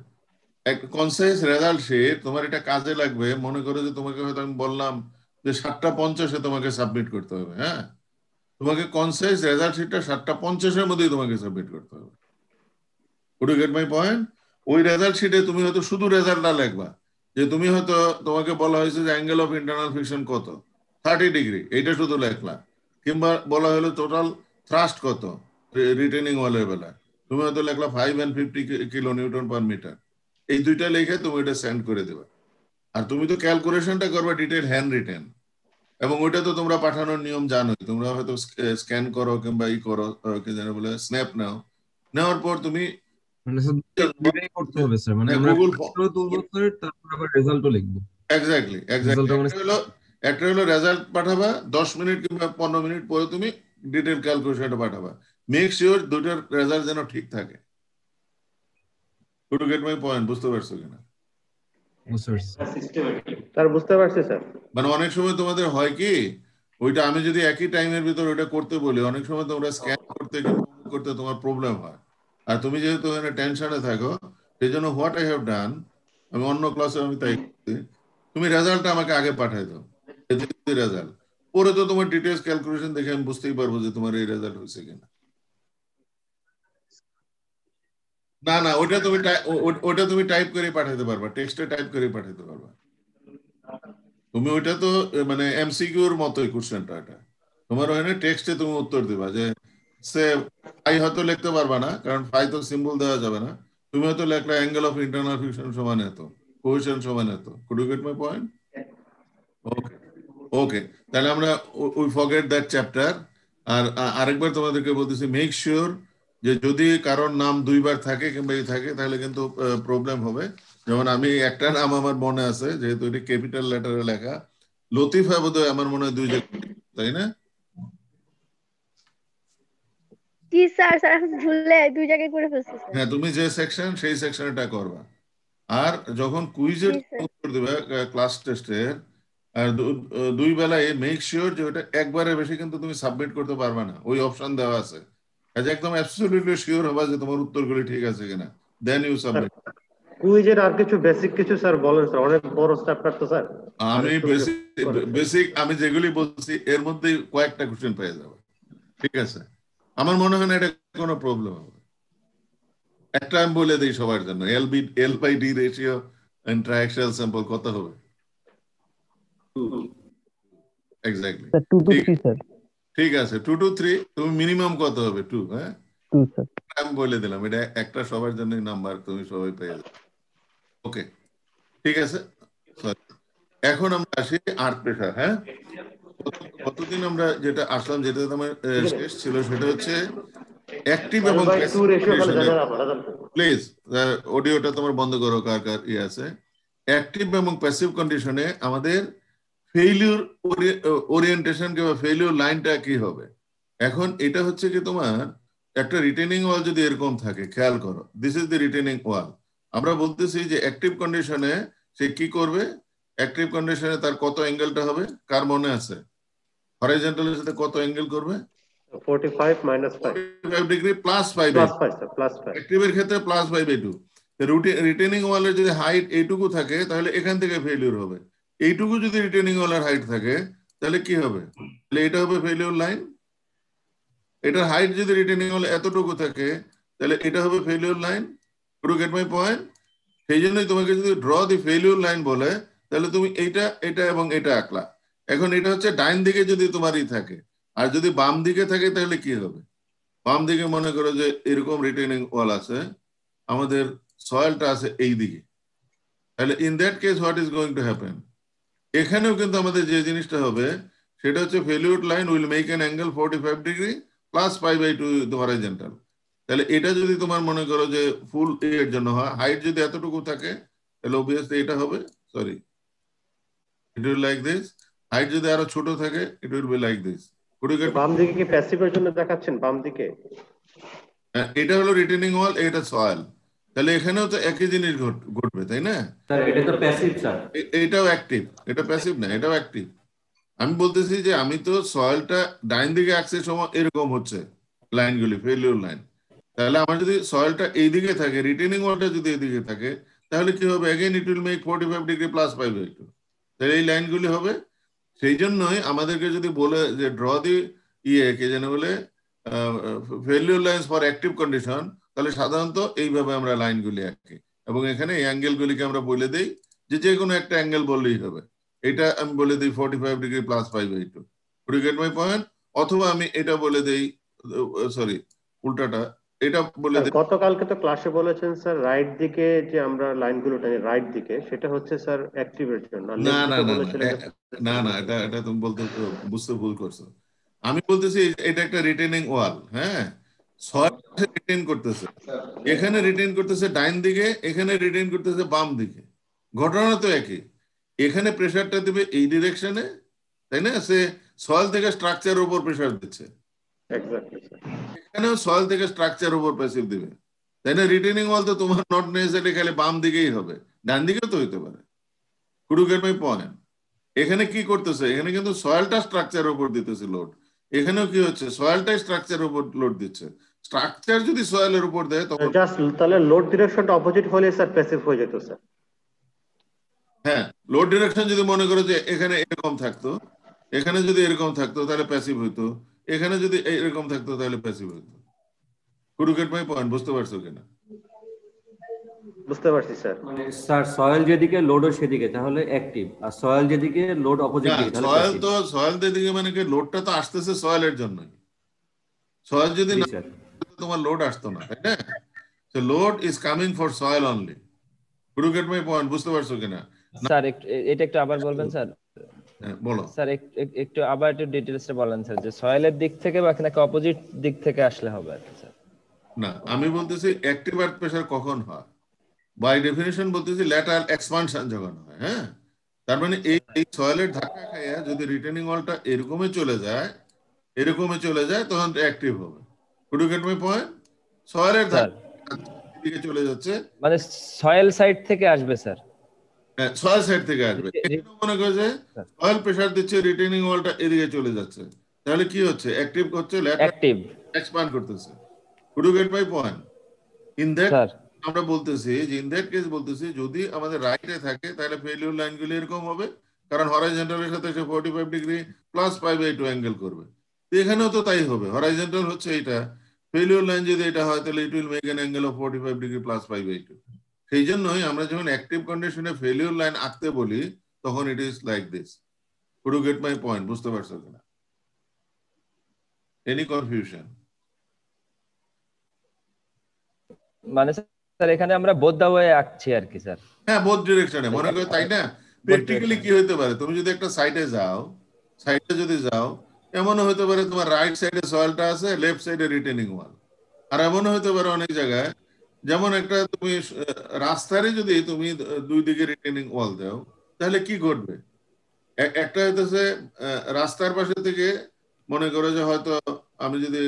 একটা কনসাইজ রেজাল্ট শিট তোমার এটা কাজে লাগবে। মনে করো যে তোমাকে হয়তো আমি বললাম যে 7:50 তোমাকে সাবমিট করতে হবে। হ্যাঁ, তোমাকে কনসাইজ রেজাল্ট শিটটা 7:50 মধ্যেই তোমাকে সাবমিট করতে হবে। Would you get my point? ওই রেজাল্ট শিটে তুমি হয়তো শুধু রেজাল্টটা লিখবা, যে তুমি হয়তো তোমাকে বলা হয়েছে যে অ্যাঙ্গেল অফ ইন্টারনাল ফ্রিকশন কত, 30 ডিগ্রি, এইটা শুধু লেখলা। কিংবা বলা হলো টোটাল থ্রাস্ট কত রিটেনিং ওয়ালের বেলায়, তুমি হয়তো লেখলা 5 and 50 kilo newton per metre. এই দুইটা লিখে তুমি এটা সেন্ড করে দেবা। আর তুমি তো ক্যালকুলেশনটা করবা ডিটেল হ্যান্ড রিটেন, এবং ওইটা তো তোমরা পাঠানোর নিয়ম জানোই। তোমরা হয়তো স্ক্যান করো কিংবা ই করো, কি যেন বলে স্ন্যাপ নাও। নেওয়ার পর তুমি মানে স্যার দুইটাই করতে হবে স্যার, মানে আমরা গুগল প্রশ্ন তুলবো স্যার, তারপর আবার রেজাল্টও লিখবো। এক্স্যাক্টলি রেজাল্টটা মানে একটা হলো রেজাল্ট পাঠাবা 10 মিনিট কিংবা 15 মিনিট পরে তুমি ডিটেল ক্যালকুলেশনটা পাঠাবা। মেক শিওর দুইটার রেজাল্ট যেন ঠিক থাকে। টু গেট মাই পয়েন্ট, বুঝতে পারছো কিনা? স্যার বুঝতে পারছি স্যার। মানে অনেক সময় তোমাদের হয় কি, ওইটা আমি যদি একই টাইমের ভিতর ওইটা করতে বলি, অনেক সময় তোমরা স্ক্যান করতে করতে তোমার প্রবলেম হয়। আর তুমি যেহেতু এখানে টেনশনে থাকো, সেই জন্য হোয়াট আই হ্যাভ ডান, আমি অন্য ক্লাসে আমি তাই করছি, তুমি রেজাল্টটা আমাকে আগে পাঠাই দাও, রেজাল্ট পরে তো তোমার ডিটেলস ক্যালকুলেশন দেখে আমি বুঝতেই পারবো যে তোমার এই রেজাল্ট হয়েছে কিনা। না না, ওটা তুমি টাইপ করে পাঠাতে পারবা, টেক্সটে টাইপ করে পাঠাতে পারবা তুমি। ওইটা তো মানে এমসিকিউর মতোই কোশ্চেনটা, এটা তোমার ওখানে টেক্সটে তুমি উত্তর দিবা যে সে ফাই হয়তো লিখতে পারবা না, কারণ ফাই তো সিম্বল দেওয়া যাবে না। তুমি হয়তো লেখলা অ্যাঙ্গেল অফ ইন্টারনাল ফিকশন সমান এত, কোহেশন সমান এত। Could you get my point? Okay okay, তাহলে আমরা উই ফরগেট দ্যাট চ্যাপ্টার। আর আরেকবার তোমাদেরকে বলতেছি, মেক শিওর যে যদি কারোর নাম দুইবার থাকে কিংবা এই থাকে তাহলে কিন্তু প্রবলেম হবে। যেমন আমি একটা নাম আমার মনে আছে, যেহেতু এটি ক্যাপিটাল লেটারে লেখা, লতিফা বোধহয় আমার মনে হয় 2 জায়গায়, তাই না? জি স্যার, স্যার এখন ভুলে 2 জায়গায় করে ফেলছি স্যার। হ্যাঁ, তুমি যে সেকশন সেই সেকশনটা করবা। আর যখন কুইজের উত্তর দিবে ক্লাস টেস্টের, আর দুই বেলায় মেক শিওর যে ওটা একবারে বেশি কিন্তু তুমি সাবমিট করতে পারবে না, ওই অপশন দেওয়া আছে। কাজে একদম অ্যাবসলিউটলি শিওর হবা যে তোমার উত্তরগুলি ঠিক আছে কিনা, দেন ইউ সাবমিট। কুইজের আর কিছু বেসিক কিছু স্যার বলেন স্যার, অনেক বড় চ্যাপ্টার তো স্যার। আমি বেসিক আমি যেগুলি বলছি এর মধ্যেই কয়েকটা কোশ্চেন পেয়ে যাবো, ঠিক আছে? আমার মনে হয় না এটা কোনো প্রবলেম হবে। একটা আমি বলে দিই সবার জন্য, L by D ratio and triaxial sample কত হবে? Exactly, 2 to 3 sir. ঠিক আছে, 2 to 3। তুমি মিনিমাম কত হবে? 2। হ্যাঁ 2 স্যার। আমি বলে দিলাম, এটা একটা সবার জন্যই নাম্বার, তুমি সবাই পেয়ে যাবে। ওকে, ঠিক আছে। এখন আমরা আসি আর্থ প্রেসার। হ্যাঁ, কতদিন আমরা যেটা আসলাম, যেটা আমার শেষ ছিল, সেটা হচ্ছে অ্যাক্টিভ এবং প্যাসিভ কন্ডিশনে। প্লিজ অডিওটা তোমার বন্ধ করো, কার কার ইয়ে আছে। অ্যাক্টিভ এবং প্যাসিভ কন্ডিশনে আমাদের ফেইলিউর ওরিয়েন্টেশন কিংবা ফেইলিউর লাইনটা কি হবে? এখন এটা হচ্ছে কি, তোমার একটা রিটেনিং ওয়াল যদি এরকম থাকে, খেয়াল করো, দিস ইজ দি রিটেনিং ওয়াল। আমরা বলতেছি যে অ্যাক্টিভ কন্ডিশনে সে কি করবে, অ্যাক্টিভ কন্ডিশনে তার কত অ্যাঙ্গেলটা হবে, কার মনে আছে? হরাইজন্টালের সাথে কত অ্যাঙ্গেল করবে? 45 minus 5 45 degree plus 5 sir, plus 5। অ্যাক্টিভের ক্ষেত্রে প্লাস 5/2। রিটেনিং ওয়ালের যদি হাইট এইটুকু থাকে তাহলে এখান থেকে ফেলিউর হবে। এইটুকু যদি রিটেনিং ওয়ালের হাইট থাকে তাহলে কি হবে? তাহলে এটা হবে ফেলিউর লাইন। এটার হাইট যদি রিটেনিং ওয়াল এতটুকু থাকে তাহলে এটা হবে failure line. Two get my point? সেই জন্যই তোমাকে যদি ড্র দি ফেলিউর লাইন বলে, তাহলে তুমি এইটা এটা এবং এটা আঁকলা। এখন এটা হচ্ছে ডাইন দিকে যদি তোমারই থাকে, আর যদি বাম দিকে থাকে তাহলে কি হবে? বাম দিকে মনে করো যে এরকম রিটেনিং ওয়াল আছে, আমাদের সয়েলটা আছে এই দিকে, তাহলে in that case what is going to happen? এখানেও কিন্তু আমাদের যে জিনিসটা হবে সেটা হচ্ছে failure line will make an angle 45 degree plus 5/2 the horizontal. তাহলে এটা যদি তোমার মনে করো যে ফুল এর জন্য হয়, হাইট যদি এতটুকু থাকে তাহলে অবভিয়াসলি এটা হবে, sorry, it will like this. Height যদি আরো ছোট থাকে it will be like this. বাম দিকে কি প্যাসিভের জন্য দেখাচ্ছেন? বাম দিকে এটা হলো রিটেনিং ওয়াল, এটা সয়েল। তাহলে এখানেও তো একই জিনিস ঘটবে, তাই না? স্যার এটা তো প্যাসিভ স্যার। এটাও অ্যাক্টিভ, এটা প্যাসিভ না, এটাও অ্যাক্টিভ। আমি বলতেছি যে আমি তো সয়েলটা ডাইন দিকে অ্যাক্সেস সময় এরকম হচ্ছে লাইনগুলি, ফেলিউর লাইন। তাহলে আমার যদি সয়েলটা এইদিকে থাকে, রিটেনিং ওয়ালটা যদি এইদিকে থাকে, তাহলে কি হবে? Again it will make 45 degree plus 5/2। তাহলে এই লাইনগুলি হবে। সেই জন্যই আমাদেরকে যদি বলে যে ড্র দি কে যেন বলে failure lines for active condition, তাহলে সাধারণত এইভাবে আমরা লাইনগুলি আঁকি এবং এখানে এই অ্যাঙ্গেলগুলিকে আমরা বলে দেই যে কোনো একটা অ্যাঙ্গেল বললেই হবে। এটা আমি বলে দিই 45 degree plus 5/2। Do get my point? অথবা আমি এটা বলে দেই, সরি উল্টাটা, এটা বলে দেই। গতকালকে তো ক্লাসে বলেছেন স্যার রাইট দিকে যে আমরা লাইনগুলো টানি রাইট দিকে, সেটা হচ্ছে স্যার অ্যাক্টিভের জন্য। না না না না না, এটা তুমি বুঝতে ভুল করছো। আমি বলতেছি এটা একটা রিটেনিং ওয়াল। হ্যাঁ, সয়েল রিটেইন করতেছে, এখানে রিটেইন করতেছে ডাইন দিকে, এখানে রিটেইন করতেছে বাম দিকে। ঘটনা তো একই, এখানে প্রেসারটা দিবে এই ডিরেকশনে, তাই না? সে সয়েল থেকে স্ট্রাকচারের উপর প্রেসার দিচ্ছে, এক্স্যাক্টলি স্যার। এখানেও সয়েল থেকে স্ট্রাকচারের উপর প্রেসার দিবে, তাই না? রিটেইনিং ওয়াল তো তোমার নট নেসেসারি খালি বাম দিকেই হবে, ডান দিকেও তো হইতে পারে। Could you get my point? এখানে কি করতেছে, এখানে কিন্তু সয়েলটা স্ট্রাকচারের উপর দিতেছে লোড, এখানেও কি হচ্ছে, সয়েলটাই স্ট্রাকচারের উপর লোড দিচ্ছে। স্ট্রাকচার যদি সয়েলের উপর দেয় তখন জাস্ট তাহলে লোড ডিরেকশনটা অপোজিট হলে স্যার প্যাসিভ হয়ে যেত স্যার। হ্যাঁ, লোড ডিরেকশন যদি মনে করো যে এখানে এরকম থাকতো, এখানে যদি এরকম থাকতো তাহলে প্যাসিভ হইতো, এখানে যদি এরকম থাকতো তাহলে প্যাসিভ হইতো। Could you get my point? বুঝতে পারছো কিনা? বুঝতে পারছি স্যার। মানে স্যার সয়েল যেদিকে লোডও সেদিকে তাহলে অ্যাক্টিভ, আর সয়েল যেদিকে লোড অপোজিট দিকে তাহলে সয়েল প্যাসিভ। তো সয়েল দিকে মানে কি, লোডটা তো আসতেছে সয়েলের জন্যই। সয়েল যদি জি না, স্যার। তোমার লোড আসতো না, তাই না? So load is coming for soil only. Could you get my point? বুঝতে পারছো কিনা? স্যার এটা একটু আবার বলবেন স্যার। বলো স্যার একটু আবার একটু ডিটেইলসে বলেন স্যার, যে সয়েলের দিক থেকে বা নাকি অপোজিট দিক থেকে আসলে হবে আর কি স্যার? না, আমি বলতেছি অ্যাক্টিভ আর্থ প্রেসার কখন হয়, বাই ডেফিনিশন বলতেছি ল্যাটারাল এক্সপানশন যখন হয়। হ্যাঁ, তার মানে এই সয়েলের ধাক্কা খাইয়া যদি রিটেনিং ওয়ালটা এরকমই চলে যায়, তখন অ্যাক্টিভ হবে। Could you get my point? সয়েলের ধাক্কা দিকে চলে যাচ্ছে, মানে সয়েল সাইড থেকে আসবে স্যার। হ্যাঁ, সয়েল সাইড থেকে আসবে। এখানে মনে করে যে সয়েল প্রেসার দিচ্ছে, রিটেনিং ওয়ালটা এদিকে চলে যাচ্ছে, তাহলে কি হচ্ছে, অ্যাক্টিভ হচ্ছে, ল্যাটারাল এক্সপান্ড করতেছে। Could you get my point? In that আমরা বলতেছি যে ইন দ্যাট কেস বলতেছি যদি আমাদের রাইটে থাকে তাহলে ফেলিউর লাইনগুলো এরকম হবে, কারণ হরাইজন্টালের সাথে সে 45 ডিগ্রি প্লাস 5/2 অ্যাঙ্গেল করবে। তো এখানেও তো তাই হবে, হরাইজন্টাল হচ্ছে এটা, ফেলিউর লাইন যদি এটা হয় তাহলে ইট will make an angle of 45 degree plus 5/2। সেই জন্যই আমরা যখন অ্যাক্টিভ কন্ডিশনে ফেলিউর লাইন আঁকতে বলি তখন it is like this. Could you get my point? বুঝতে পারছো কিনা? Any confusion? মানে স্যার এখানে আমরা বোথ দা ওয়ে আঁকছি আর কি স্যার। হ্যাঁ, বোথ ডিরেকশনে মনে করো, তাই না? প্র্যাকটিক্যালি কি হতে পারে, তুমি যদি একটা সাইডে যাও, এমনও হতে পারে তোমার রাইট সাইডে সয়েলটা আছে, লেফট সাইডে রিটেনিং ওয়াল। আর এমনও হতে পারে অনেক জায়গায়, যেমন একটা তুমি রাস্তারই যদি তুমি দুই দিকে রিটেনিং ওয়াল দাও তাহলে কি ঘটবে, একটা হইতেছে রাস্তার পাশে থেকে মনে করো যে হয়তো আমি যদি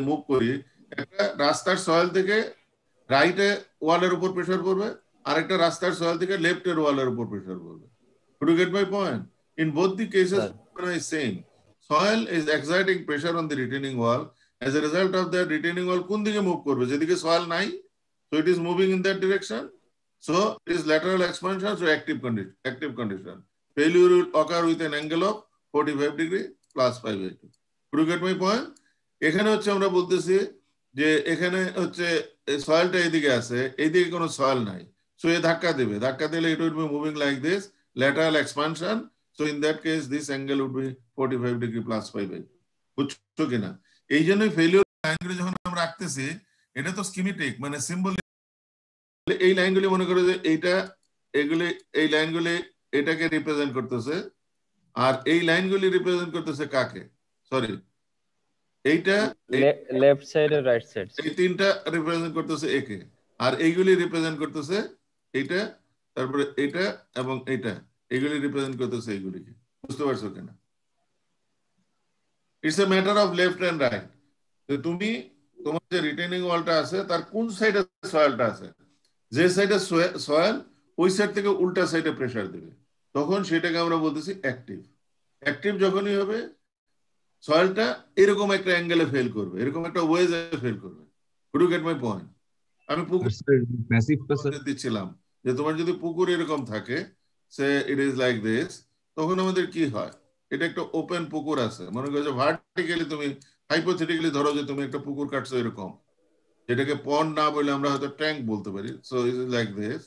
মুভ করি, একটা রাস্তার সয়েল থেকে রাইটে ওয়ালের উপর প্রেসার পড়বে, আর একটা রাস্তার সয়েল থেকে লেফটের ওয়ালের উপর প্রেসার পড়বে। Could you get my point? In both the cases, phenomena is same. Soil is exerting pressure on the retaining wall. As a result of that, retaining wall কোন দিকে মুভ করবে, যেদিকে soil নাই, so it is moving in that direction. So it is lateral expansion, so active condition. Failure will occur with an angle of 45 degree plus 5/2. Could you get my point? এখানে হচ্ছে আমরা বলতেছি যে এখানে হচ্ছে সয়েলটা এদিকে আছে, এইদিকে কোনো সয়েল নাই, সো এ ধাক্কা দিলে it would be moving like this, lateral expansion. So in that case this angle would be 45 degree plus 5/2. বুঝছো কিনা? এই জন্যই ফেলিওর লাইনগুলো যখন আমরা আঁকতেছি এটা তো স্কিমেটিক, মানে সিম্বল। এই লাইনগুলি মনে করো যে এই লাইনগুলি এটাকে রিপ্রেজেন্ট করতেছে, আর এই লাইনগুলি রিপ্রেজেন্ট করতেছে কাকে, সরি এইটা লেফট সাইড আর রাইট সাইড, এই তিনটা রিপ্রেজেন্ট করতেছে একে, আর এইগুলি রিপ্রেজেন্ট করতেছে এইটা, তারপরে এইটা এবং এইটা, এইগুলি রিপ্রেজেন্ট করতেছে এইগুলিকে। বুঝতে পারছো কিনা? It's a matter of left and right. তুমি তোমার যে রিটেনিং ওয়ালটা আছে তার কোন সাইডে সয়েলটা আছে, যে সাইডে সয়েল ওই সাইড থেকে উল্টা সাইডে প্রেসার দেবে, তখন সেটাকে আমরা বলতেছি অ্যাক্টিভ যখনই হবে সয়েলটা এরকম একটা অ্যাঙ্গেলে ফেল করবে, এরকম একটা ওয়েজে ফেল করবে। Could you get my point? আমি পুকুর দিচ্ছিলাম যে তোমার যদি পুকুর এরকম থাকে, সে ইট ইজ লাইক দিস, তখন আমাদের কি হয়, এটা একটা ওপেন পুকুর আছে, মনে করো যে ভার্টিক্যালি তুমি হাইপোথেটিক্যালি ধরো যে তুমি একটা পুকুর কাটছো এরকম, যেটাকে পন্ড না বলে আমরা হয়তো ট্যাঙ্ক বলতে পারি, so it is like this.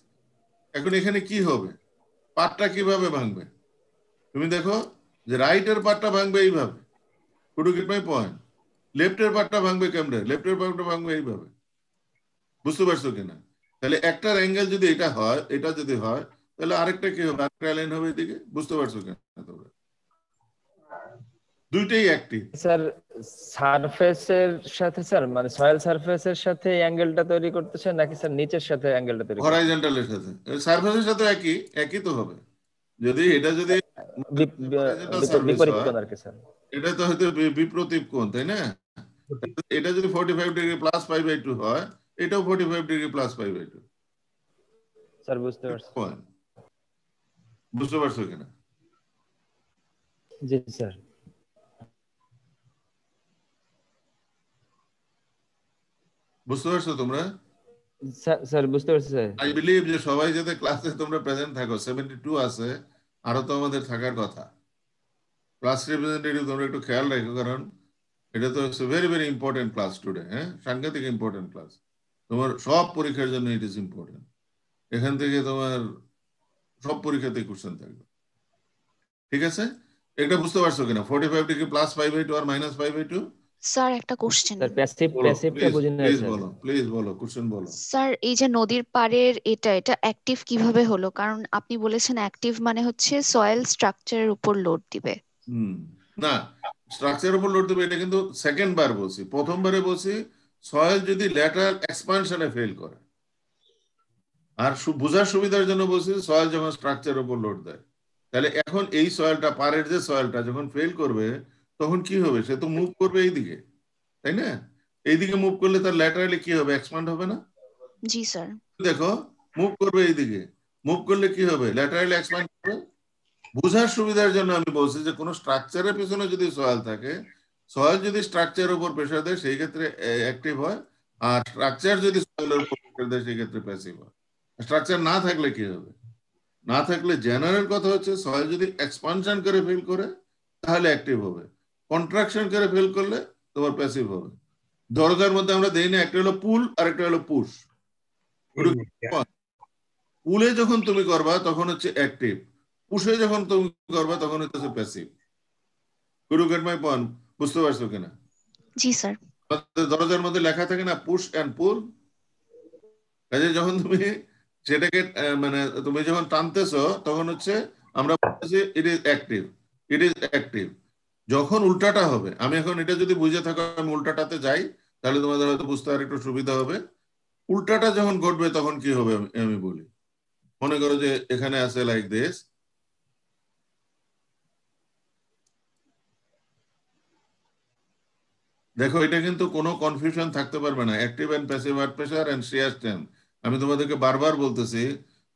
এখন এখানে কি হবে, পাটটা কিভাবে ভাঙবে, তুমি দেখো যে রাইটের পাটটা ভাঙবে এইভাবে। Could you get my point? লেফটের পাটটা ভাঙবে কেমনে, লেফটের পাটটা ভাঙবে এইভাবে। বুঝতে পারছো কিনা? তাহলে একটার অ্যাঙ্গেল যদি এটা হয়, এটা যদি হয়, তাহলে আরেকটা কি হবে, আরেকটা লাইন হবে এদিকে। বুঝতে পারছো কিনা? তবে দুইটাই অ্যাক্টিভ। স্যার সারফেসের সাথে স্যার মানে সয়েল সারফেসের সাথে অ্যাঙ্গেলটা তৈরি করতেছে নাকি স্যার নিচের সাথে অ্যাঙ্গেলটা তৈরি করতেছে? হরাইজন্টালের সাথে, সারফেসের সাথে একই তো হবে। যদি এটা যদি বিপরীত কোণ আর কি স্যার, এটা তো হয়তো বিপরীত কোণ, তাই না? এটা যদি 45 ডিগ্রি প্লাস 5/2 হয়, এটাও 45 ডিগ্রি প্লাস 5/2। স্যার বুঝতে পারছি। বুঝতে পারছো কিনা? জি স্যার। বুঝতে পারছো তোমরা? স্যার বুঝতে পারছি স্যার। আই বিলিভ যে সবাই যাতে ক্লাসে তোমরা প্রেজেন্ট থাকো। 72 আছে, আরো তো আমাদের থাকার কথা। ক্লাস রিপ্রেজেন্টেটিভ তোমরা একটু খেয়াল রাখো, কারণ এটা তো very very important class today. হ্যাঁ, সাংঘাতিক ইম্পর্টেন্ট ক্লাস। তোমার সব পরীক্ষার জন্য ইট ইজ ইম্পর্টেন্ট। এখান থেকে তোমার সব পরীক্ষাতে কোশ্চেন থাকবে। ঠিক আছে, এটা বুঝতে পারছো কিনা? 45 ডিগ্রি প্লাস 5/2 আর মাইনাস 5/2। স্যার একটা কোশ্চেন। স্যার প্যাসিভটা বুঝিনি স্যার। প্লিজ বলো, কোশ্চেন বলো। স্যার এই যে নদীর পাড়ের এটা অ্যাক্টিভ কিভাবে হলো? কারণ আপনি বলেছেন অ্যাক্টিভ মানে হচ্ছে সয়েল স্ট্রাকচারের উপর লোড দিবে। না, স্ট্রাকচারের উপর লোড দেবে এটা কিন্তু সেকেন্ড বার বলছি। প্রথমবারে বলছি সয়েল যদি ল্যাটারাল এক্সপানশনে ফেল করে, আর বোঝার সুবিধার জন্য বলছি সয়েল যখন স্ট্রাকচারের উপর লোড দেয়। তাহলে এখন এই সয়েলটা, পাড়ের যে সয়েলটা যখন ফেল করবে তখন কি হবে? সে তো মুভ করবে এইদিকে, তাই না? এইদিকে মুভ করলে তার ল্যাটারালি কি হবে? এক্সপান্ড হবে না? জি স্যার। দেখো, মুভ করবে এইদিকে, মুভ করলে কি হবে? ল্যাটারালি এক্সপান্ড করবে। বোঝার সুবিধার জন্য আমি বলছি যে কোনো স্ট্রাকচারের পিছনে যদি সয়েল থাকে, সয়েল যদি স্ট্রাকচারের উপর প্রেসার দেয় সেই ক্ষেত্রে অ্যাক্টিভ হয়, আর স্ট্রাকচার যদি সয়েলের উপর প্রেসার দেয় সেই ক্ষেত্রে প্যাসিভ হয়। স্ট্রাকচার না থাকলে কি হবে? না থাকলে জেনারেল কথা হচ্ছে সয়েল যদি এক্সপানশন করে ফেল করে তাহলে অ্যাক্টিভ হবে, কন্ট্রাকশন করে ফেল করলে তোমার প্যাসিভ হবে। দরজার মধ্যে আমরা দেই না, একটা হলো পুল আর একটা হলো পুশ। পুলে যখন তুমি করবা তখন হচ্ছে অ্যাক্টিভ, পুশে যখন তুমি করবা তখন হচ্ছে passive. Good gate my point? বুঝতে পারছো কিনা? জি স্যার। দরজার মধ্যে লেখা থাকে না পুশ এন্ড পুল। কাজে যখন তুমি সেটাকে মানে তুমি যখন টানতেছো তখন হচ্ছে আমরা বলতেছি it is active, it is active. যখন উল্টাটা হবে, আমি এখন এটা যদি বুঝে থাকো আমি উল্টাটাতে যাই তাহলে তোমাদের হয়তো বুঝতে আর একটু সুবিধা হবে। উল্টাটা যখন ঘটবে তখন কি হবে আমি বলি। মনে করো যে এখানে আছে লাইক দিস, দেখো এটা কিন্তু কোনো কনফিউশন থাকতে পারবে না। Active and passive work pressure and shear strength. আমি তোমাদেরকে বারবার বলতেছি,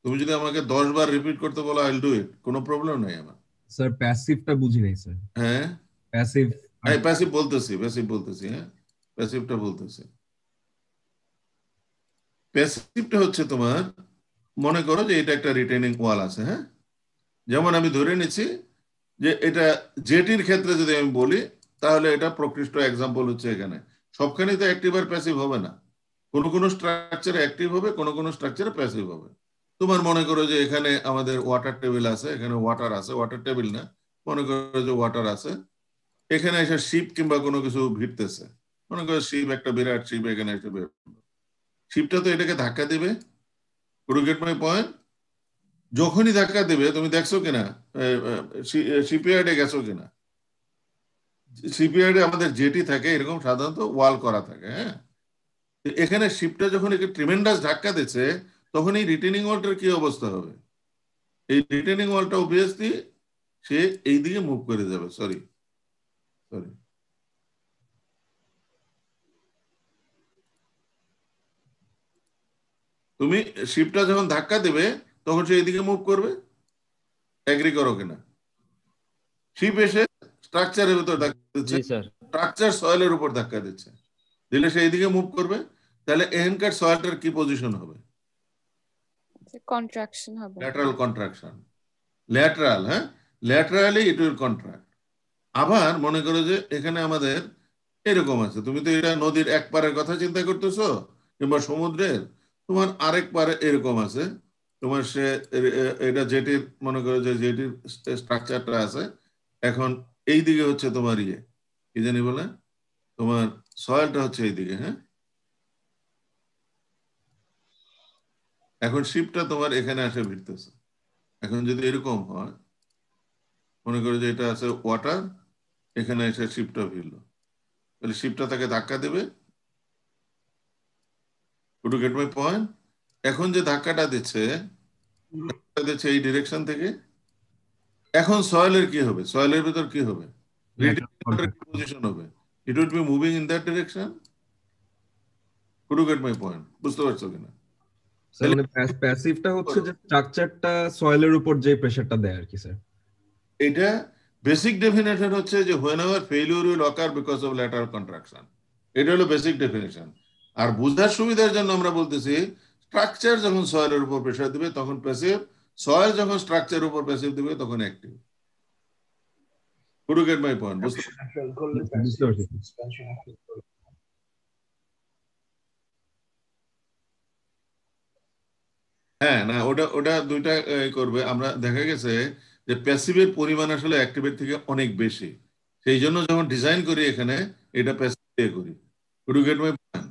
তুমি যদি আমাকে 10 বার রিপিট করতে বলো আই উইল ডু ইট, কোনো প্রবলেম নাই আমার। স্যার প্যাসিভটা বুঝি নাই স্যার। হ্যাঁ, প্যাসিভ প্যাসিভ বলতেছি। হ্যাঁ, প্যাসিভটা বলতেছি। প্যাসিভটা হচ্ছে তোমার, মনে করো যে এটা একটা রিটেনিং ওয়াল আছে। হ্যাঁ, যেমন আমি ধরে নিচ্ছি যে এটা জেটির ক্ষেত্রে যদি আমি বলি তাহলে এটা প্রকৃষ্ট এক্সাম্পল হচ্ছে এখানে। সবখানেই তো অ্যাক্টিভ আর প্যাসিভ হবে না, কোনো কোনো স্ট্রাকচারে অ্যাক্টিভ হবে, কোনো কোনো স্ট্রাকচারে প্যাসিভ হবে। তোমার মনে করো যে এখানে আমাদের ওয়াটার টেবিল আছে, এখানে ওয়াটার আছে, ওয়াটার টেবিল না, মনে করো যে ওয়াটার আছে, এখানে এসে শিপ কিংবা কোনো কিছু ভিড়তেছে। মনে করো শিপ, একটা বিরাট শিপ এখানে এসে বের, শিপটা তো এটাকে ধাক্কা দিবে। Gate my point? যখনই ধাক্কা দেবে, তুমি দেখছো কিনা শিপইয়ার্ডে গেছো কিনা? শিপইয়ার্ডে আমাদের জেটি থাকে, এরকম সাধারণত ওয়াল করা থাকে। হ্যাঁ, এখানে শিপটা যখন একে ট্রিমেন্ডাস ধাক্কা দিচ্ছে তখন এই রিটেনিং ওয়ালটার কি অবস্থা হবে? এই রিটেনিং ওয়ালটা অবভিয়াসলি সে এই দিকে মুভ করে যাবে। সরি, তুমি শিপটা যখন ধাক্কা দেবে তখন সে এইদিকে মুভ করবে। এগ্রি করো কিনা? শিপ এসে স্ট্রাকচারের ভিতর ধাক্কা দিচ্ছে, স্ট্রাকচার সয়েলের উপর ধাক্কা দিচ্ছে, দিলে সে এইদিকে মুভ করবে। তাহলে এখানকার সয়েলটার কি পজিশন হবে? কন্ট্রাকশন হবে, ল্যাটারাল কন্ট্রাকশন। ল্যাটারাল, হ্যাঁ, ল্যাটারালি ইট উইল কন্ট্রাক্ট। আবার মনে করো যে এখানে আমাদের এরকম আছে, তুমি তো এটা নদীর এক পারের কথা চিন্তা করতেছো কিংবা সমুদ্রের, তোমার আরেক পারে এরকম আছে। তোমার সে এটা জেটির, মনে করো যে জেটির স্ট্রাকচারটা আছে, এখন এই দিকে হচ্ছে তোমার ইয়ে কি জানি বলে, তোমার সয়েলটা হচ্ছে এইদিকে। হ্যাঁ, এখন শিপটা তোমার এখানে আসে ভিড়তেছে। এখন যদি এরকম হয়, মনে করো যে এটা আছে ওয়াটার, এখানে এসে শিপটা ফেললো, তাহলে শিপটা তাকে ধাক্কা দেবে। Two get my point. এখন যে ধাক্কাটা দিচ্ছে এই ডিরেকশন থেকে, এখন সয়েলের কি হবে? সয়েলের ভিতর কি হবে? পজিশন হবে, it would be moving in that direction. To get my point, বুঝতে পারছো কিনা? মানে প্যাসিভটা হচ্ছে যে স্ট্রাকচারটা সয়েলের উপর যে প্রেসারটা দেয় আর কি স্যার। এটা বেসিক ডেফিনেশন হচ্ছে যে whenever failure will occur because of lateral contraction, এটা হলো বেসিক ডেফিনেশন। আর বুঝার সুবিধার জন্য আমরা বলতেছি স্ট্রাকচার যখন সয়েলের উপর প্রেসার দিবে তখন প্যাসিভ, সয়েল যখন স্ট্রাকচারের উপর প্যাসিভ দিবে তখন active. Two get my point, বুঝতে পারছি? হ্যাঁ, না ওটা ওটা দুইটা করবে। আমরা দেখা গেছে যে প্যাসিভের পরিমাণ আসলে অ্যাক্টিভের থেকে অনেক বেশি, সেই জন্য যখন ডিজাইন করি এখানে এটা প্যাসিভ দিয়ে করি। Two get my point.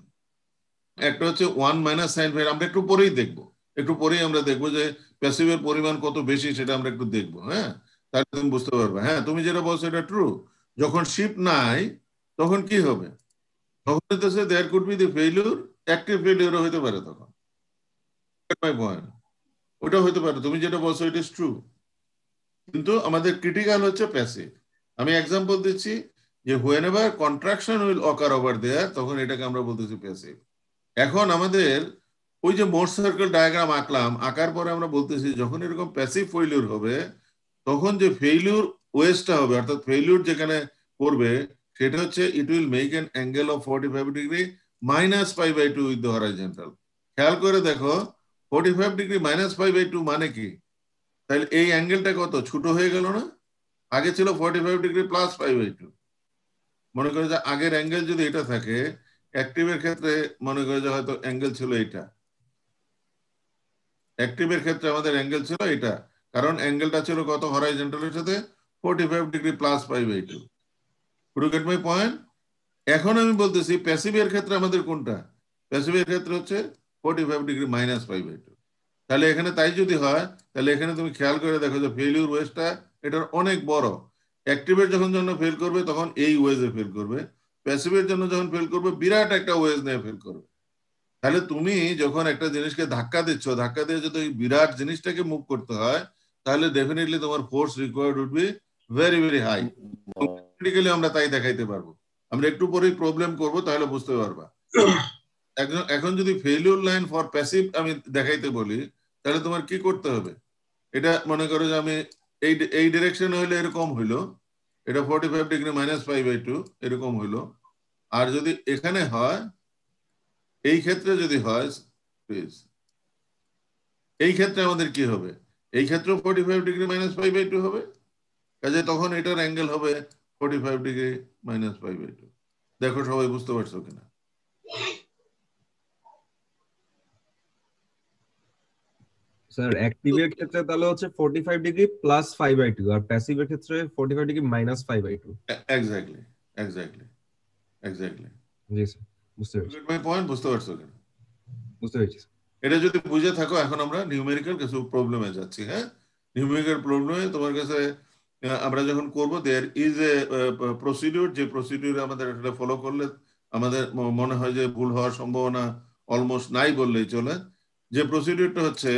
একটা হচ্ছে 1 - sin φ, আমরা একটু পরেই দেখবো, একটু পরেই আমরা দেখবো যে প্যাসিভের পরিমাণ কত বেশি সেটা আমরা একটু দেখবো। হ্যাঁ, তাহলে তুমি বুঝতে পারবে। হ্যাঁ, তুমি যেটা বলছো এটা ট্রু। যখন শিপ নাই তখন কি হবে? তখন হচ্ছে there could be the failure, active ফেইলিউরও হতে পারে তখন। মাই পয়েন্ট, ওটা হতে পারে, তুমি যেটা বলছো ইট ইজ ট্রু। কিন্তু আমাদের ক্রিটিক্যাল হচ্ছে প্যাসিভ। আমি এক্সাম্পল দিচ্ছি যে whenever contraction will occur over there, তখন এটাকে আমরা বলতেছি প্যাসিভ। এখন আমাদের ওই যে মোর সার্কেল ডায়াগ্রাম আঁকলাম, আঁকার পরে আমরা বলতেছি যখন এরকম প্যাসিভ ফেইলিউর হবে তখন যে ফেইলিউর ওয়েসটা হবে, অর্থাৎ ফেইলিউর যেখানে করবে সেটা হচ্ছে it will make an angle of 45 degree -π/2 with the horizontal. খেয়াল করে দেখো 45 ডিগ্রি -π/2 মানে কি? তাহলে এই অ্যাঙ্গেলটা কত ছোট হয়ে গেল না? আগে ছিল 45 ডিগ্রি +π/2। মনে করে যে আগের অ্যাঙ্গেল যদি এটা থাকে, অ্যাক্টিভের ক্ষেত্রে মনে করে যে হয়তো অ্যাঙ্গেল ছিল এটা, অ্যাক্টিভের ক্ষেত্রে আমাদের অ্যাঙ্গেল ছিল এটা, কারণ অ্যাঙ্গেলটা ছিল কত হরাইজন্টালের সাথে 45 degree +π/2। To get my point. এখন আমি বলতেছি প্যাসিভের ক্ষেত্রে আমাদের কোনটা? প্যাসিভের ক্ষেত্রে হচ্ছে 45 ডিগ্রি -π/2। তাহলে এখানে তাই যদি হয় তাহলে এখানে তুমি খেয়াল করে দেখো যে ফেইলিউর ওয়েজটা এটার অনেক বড়। অ্যাক্টিভের যখন ফেল করবে তখন এই ওয়েজে ফেল করবে, প্যাসিভের জন্য যখন ফেল করবে বিরাট একটা ওয়েজ নিয়ে ফেল করবে। তাহলে তুমি যখন একটা জিনিসকে ধাক্কা দিচ্ছ, ধাক্কা দিয়ে যদি বিরাট জিনিসটাকে মুভ করতে হয় তাহলে ডেফিনেটলি তোমার force required would be very very high. Practically আমরা তাই দেখাইতে পারবো। আমরা একটু পরেই প্রবলেম করব, তাহলে বুঝতে পারবা। এখন যদি ফেইলিউর লাইন ফর প্যাসিভ আমি দেখাইতে বলি তাহলে তোমার কি করতে হবে? এটা মনে করো যে আমি এই ডিরেকশন হইলে এরকম হইলো, এটা 45 ডিগ্রি -π/2 এরকম হইলো। আর যদি এখানে হয়, এই ক্ষেত্রে যদি হয় প্লিজ, এই ক্ষেত্রে আমাদের কি হবে? এই ক্ষেত্রে 45 ডিগ্রি -π/2 হবে, কাজে তখন এটার অ্যাঙ্গেল হবে 45 ডিগ্রি -π/2। দেখো সবাই বুঝতে পারছো কিনা? স্যার অ্যাক্টিভের ক্ষেত্রে তাহলে হচ্ছে 45 ডিগ্রি +π/2 আর প্যাসিভের ক্ষেত্রে 45 ডিগ্রি -π/2। Exactly exactly exactly. জি স্যার, বুঝতে পেরেছি। মাই পয়েন্ট, বুঝতে পারছো কিনা? বুঝতে পেরেছি। এটা যদি বুঝে থাকো, এখন আমরা নিউমেরিক্যাল কিছু প্রবলেমে যাচ্ছি। হ্যাঁ, নিউমেরিক্যাল প্রবলেমে তোমার কাছে আমরা যখন করব দেয়ার ইজ এ প্রসিডিউর, যে প্রসিডিউর আমাদের এটা ফলো করলে আমাদের মনে হয় যে ভুল হওয়ার সম্ভাবনা অলমোস্ট নাই বললেই চলে। যে প্রসিডিউরটা হচ্ছে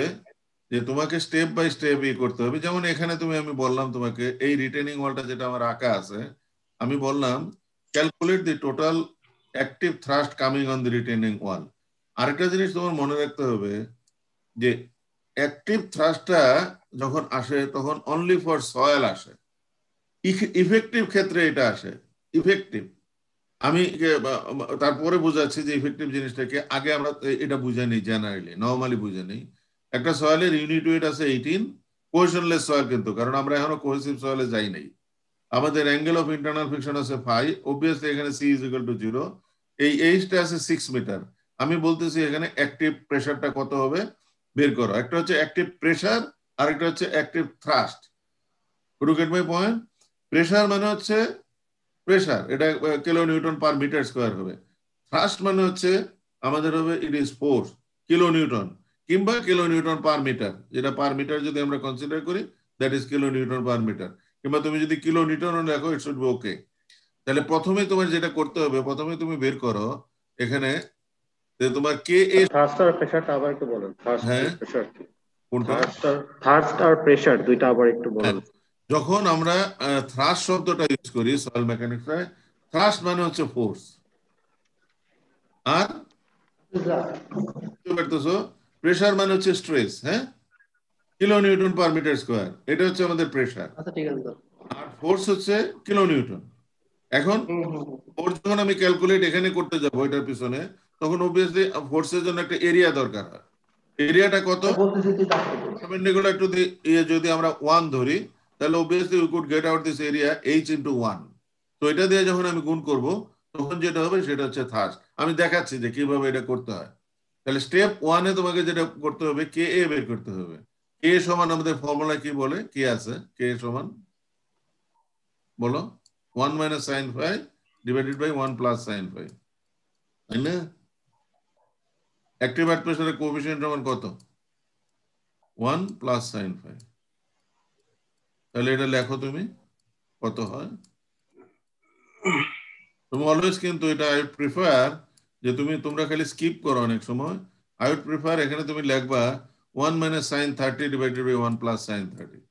যে তোমাকে স্টেপ বাই স্টেপ করতে হবে। যেমন এখানে আমি বললাম তোমাকে এই রিটেনিং ওয়ালটা যেটা আমার আঁকা আছে, আমি বললাম calculate the total active thrust coming on the retaining wall. আরেকটা জিনিস তোমার মনে রাখতে হবে যে অ্যাক্টিভ থ্রাস্টটা যখন আসে তখন অনলি ফর সয়েল আসে, ইফেক্টিভ ক্ষেত্রে এটা আসে। ইফেক্টিভ আমি তারপরে বুঝাচ্ছি যে ইফেক্টিভ জিনিসটাকে, আগে আমরা এটা বুঝে নিই, জেনারেলি নর্মালি বুঝে নিই। একটা সয়েলের ইউনিট ওয়েট আছে 18, কোহেশনলেস সয়েল কিন্তু, কারণ আমরা এখনো কোহেসিভ সয়েলে যাই নাই। আমাদের অ্যাঙ্গেল অফ ইন্টারনাল ফ্রিকশন আছে 5, অবভিয়াসলি এখানে c = 0, এই এইচটা আছে 6 মিটার। আমি বলতেছি এখানে অ্যাক্টিভ প্রেসারটা কত হবে বের করো। একটা হচ্ছে অ্যাক্টিভ প্রেসার আর একটা হচ্ছে active thrust. Two get my point. Pressure মানে হচ্ছে প্রেসার, এটা kN/m² হবে। থ্রাস্ট মানে হচ্ছে আমাদের হবে ইট ইজ ফোর্স, কিলোনিউটন কিংবা kN/m, যেটা পার মিটার যদি আমরা কনসিডার করি দ্যাট ইজ kN/m, কিংবা তুমি যদি কিলোনিউটন দেখো ইট শুড বি ওকে। তাহলে প্রথমে তোমার যেটা করতে হবে, প্রথমে তুমি বের করো এখানে যে তোমার কে এ থার্স্ট আর প্রেসারটা আবার একটু বলেন। থার্স্ট হ্যাঁ আর প্রেসার কি? কোনটা? থার্স্ট আর প্রেসার দুইটা আবার একটু বলেন। যখন আমরা থ্রাস্ট শব্দটা ইউজ করি সয়েল মেকানিক্সে, থ্রাস্ট মানে হচ্ছে ফোর্স, আর প্রেসার মানে হচ্ছে স্ট্রেস। হ্যাঁ, kilo newton per metre square, এটা হচ্ছে আমাদের প্রেসার। আচ্ছা ঠিক আছে। আর ফোর্স হচ্ছে কিলো নিউটন। এখন ফোর্স যখন আমি ক্যালকুলেট এখানে করতে যাবো এটার পিছনে, তখন অবভিয়াসলি ফোর্সের জন্য একটা এরিয়া দরকার হয়। এরিয়াটা কত? যদি আমরা 1 ধরি তাহলে obviously we could get out this area h into 1। তো এটা দিয়ে যখন আমি গুণ করব তখন যেটা হবে সেটা হচ্ছে থ্রাস্ট। আমি দেখাচ্ছি যে কিভাবে এটা করতে হয়। তাহলে স্টেপ 1 এ তোমাকে যেটা করতে হবে কে এ বের করতে হবে। কে সমান আমাদের ফর্মুলা কি বলে? কি আছে? কে সমান বলো 1 minus sin phi divided by 1 plus sin phi, তাই না? অ্যাক্টিভ আর্থ প্রেসারের কোএফিসিয়েন্ট সমান কত? 1 plus sin phi। তাহলে এটা লেখো তুমি কত হয়। তুমি অলওয়েজ কিন্তু এটা আই প্রিফার যে তোমরা খালি স্কিপ করো অনেক সময়। আই উড প্রিফার এখানে তুমি লিখবা 1 minus sin 30 divided by 1 plus sin 30।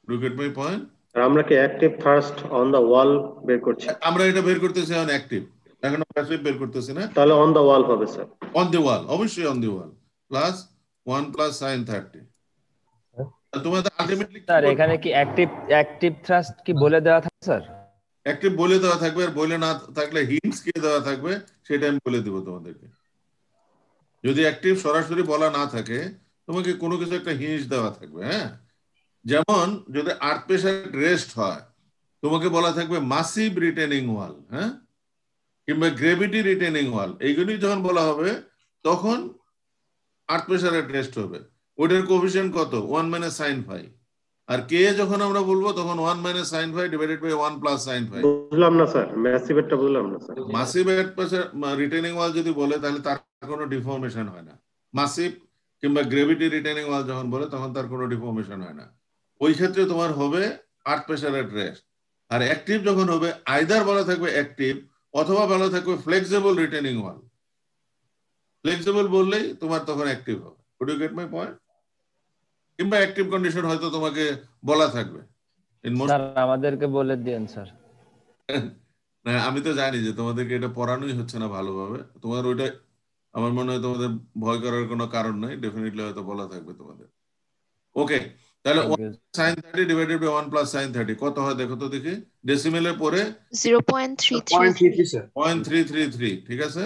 Do you get my point? আমরা কি অ্যাক্টিভ থার্স্ট অন দা ওয়াল বের করছি? আমরা এটা বের করতেছি অন অ্যাক্টিভ, এখন প্যাসিভ বের করতেছি না। তাহলে অন দা ওয়াল হবে স্যার। অন দি ওয়াল, অবশ্যই on the wall, plus 1 plus sin 30। তোমাদের আলটিমেটলি স্যার এখানে কি অ্যাক্টিভ থ্রাস্ট কি বলে দেওয়া থাকে স্যার? অ্যাক্টিভ বলে দেওয়া থাকবে, আর বলে না থাকলে হিন্টস কে দেওয়া থাকবে সেটা আমি বলে দেব তোমাদেরকে। যদি অ্যাক্টিভ সরাসরি বলা না থাকে তোমাকে কোনো কিছু একটা হিন্টস দেওয়া থাকবে। হ্যাঁ, যেমন যদি আর্থ প্রেসার রেস্ট হয় তোমাকে বলা থাকবে মাসিভ রিটেনিং ওয়াল, হ্যাঁ, কিংবা গ্রেভিটি রিটেনিং ওয়াল। এইগুলি যখন বলা হবে তখন আর্থ প্রেসারের রেস্ট হবে। ওটার কোএফিসিয়েন্ট কত? 1 minus sin phi। আর কে যখন আমরা বলবো তখন 1 minus sin phi divided by 1 plus sin phi। বুঝলাম না স্যার, ম্যাসিভেরটা বুঝলাম না স্যার। মাসিভ আর্থ প্রেসার রিটেনিং ওয়াল যদি বলে তাহলে তার কোনো ডিফর্মেশন হয় না। মাসিভ কিংবা গ্রেভিটি রিটেনিং ওয়াল যখন বলে তখন তার কোনো ডিফর্মেশন হয় না। ওই ক্ষেত্রে তোমার হবে আর্থ প্রেসার এট রেস্ট। আর অ্যাক্টিভ যখন হবে আইদার বলা থাকবে অ্যাক্টিভ অথবা বলা থাকবে ফ্লেক্সিবল রিটেনিং ওয়াল। ফ্লেক্সিবল বললেই তোমার তখন অ্যাক্টিভ হবে। Would you get my point? কিংবা অ্যাক্টিভ কন্ডিশন হয়তো তোমাকে বলা থাকবে। স্যার আমাদেরকে বলে দিন স্যার। না, আমি তো জানি যে তোমাদেরকে এটা পড়ানোই হচ্ছে না ভালোভাবে। তোমার ওইটা আমার মনে হয় তোমাদের ভয় করার কোনো কারণ নাই, ডেফিনেটলি হয়তো বলা থাকবে তোমাদের। ওকে, তাহলে 1 sin 30 divided by 1 plus sin 30 কত হয় দেখো তো দেখি। ডেসিমেলের পরে 0.333, ঠিক আছে,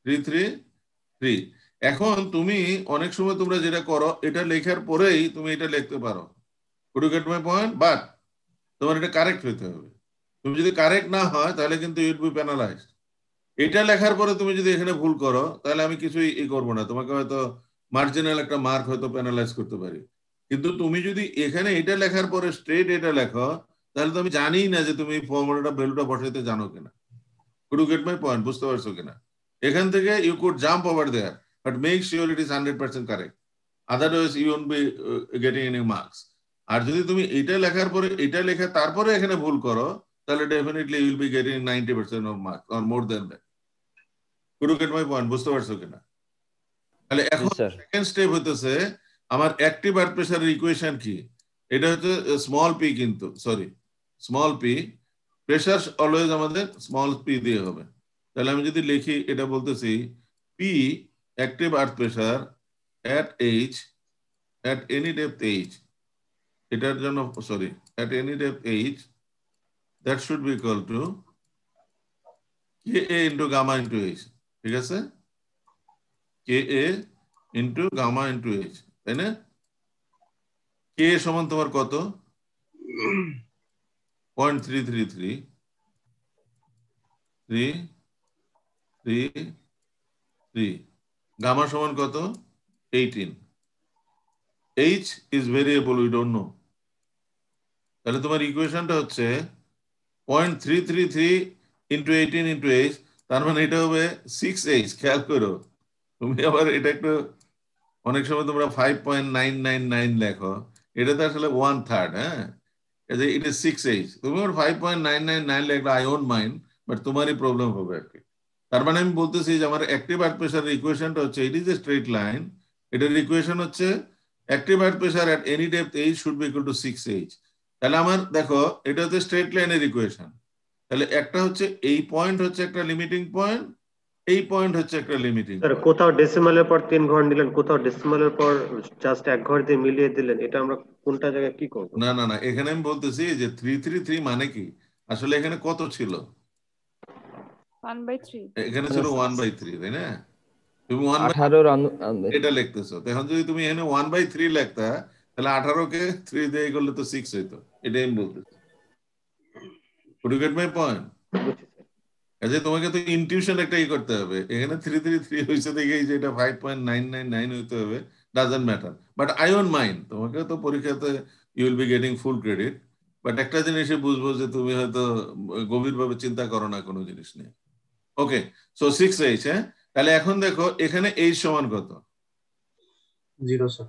333। এখন তুমি অনেক সময় তোমরা যেটা করো এটা লেখার পরেই তুমি এটা লিখতে পারো। Could you get my point? But তোমার এটা কারেক্ট হইতে হবে। তুমি যদি কারেক্ট না হয় তাহলে কিন্তু ইট বি পেনালাইজড। এটা লেখার পরে তুমি যদি এখানে ভুল করো তাহলে আমি কিছুই করবো না, তোমাকে হয়তো মার্জিনাল একটা মার্ক হয়তো পেনালাইজ করতে পারি। কিন্তু তুমি যদি এখানে এটা লেখার পরে স্ট্রেট এটা লেখো তাহলে তো আমি জানি না যে তুমি ফর্মুলাটা ভ্যালুটা বসাইতে জানো কিনা। Could you get my point? বুঝতে পারছো কিনা? এখান থেকে you could jump over there, but make sure it is 100% correct, otherwise you won't be getting any marks. আর যদি তুমি এটা লেখার পরে এটা লেখা তারপরে এখানে ভুল করো তাহলে definitely you will be getting 90% of marks or more than that. Could you get my point? বুঝতে পারছো কিনা? তাহলে এখন সেকেন্ড স্টেপ হইতেছে আমার অ্যাক্টিভ আর্থ প্রেসারের ইকুয়েশন কি। এটা হচ্ছে স্মল পি, কিন্তু sorry small P, pressure always আমাদের স্মল পি দিয়ে হবে। তাহলে আমি যদি লিখি এটা বলতেছি P active earth pressure at h at any depth h, এটার জন্য sorry at any depth h, that should be equal to Ka into gamma into h, ঠিক আছে, Ka into gamma into h, তাই না? K সমান তোমার কত? 0.333 333, gamma সমান কত? 18। H is variable, we don't know. তাহলে তোমার ইকুয়েশনটা হচ্ছে 0.333 into 18 into h, তার মানে এটা হবে 6h। খেয়াল করো তুমি আবার এটা একটু, অনেক সময় তোমরা 5.999 লেখো, এটাতে আসলে 1/3, হ্যাঁ, it is 6H. তুমি 5.999 লিখলে I won't mind, বাট তোমারই প্রবলেম হবে আর কি। তার মানে আমি বলতেছি যে আমার অ্যাক্টিভ আর্থ প্রেসারের ইকুয়েশনটা হচ্ছে, it is a straight line, এটার ইকুয়েশন হচ্ছে active earth pressure at any depth H should be equal two 6H। তাহলে আমার দেখো এটা হচ্ছে স্ট্রেট লাইনের ইকুয়েশন। তাহলে একটা হচ্ছে এই পয়েন্ট হচ্ছে একটা লিমিটিং পয়েন্ট, এই পয়েন্ট হচ্ছে একটা লিমিটিং স্যার পয়েন্ট। কোথাও ডেসিমালের পর 3 ঘর নিলেন, কোথাও ডেসিমালের পর জাস্ট 1 ঘর দিয়ে মিলিয়ে দিলেন, এটা আমরা কোনটা জায়গায় কি করব? না না না, এখানে আমি বলতেছি যে 333 মানে কি, আসলে এখানে কত ছিল? 1/3 এখানে ছিল 1/3, তাই না? তুমি 18 এটা লিখতেছো, এখন যদি তুমি এখানে 1/3 লিখতা, তাহলে 18কে 3 দিয়ে করলে তো 6 হইতো। এটাই আমি বলতেছি। Could you get my point? আচ্ছা, তোমাকে তো ইনটিউশন একটা করতে হবে। এখানে 333 হয়েছে দেখেই যে এটা 5.999 হইতে হবে, doesn't matter, but I won't mind. তোমাকে তো পরীক্ষাতে you will be getting full credit, but একটা জিনিসে বুঝবো যে তুমি হয়তো গভীরভাবে চিন্তা করো না কোনো জিনিস নিয়ে। ওকে, সো 6H, হ্যাঁ। তাহলে এখন দেখো এখানে H সমান কত? 0 স্যার।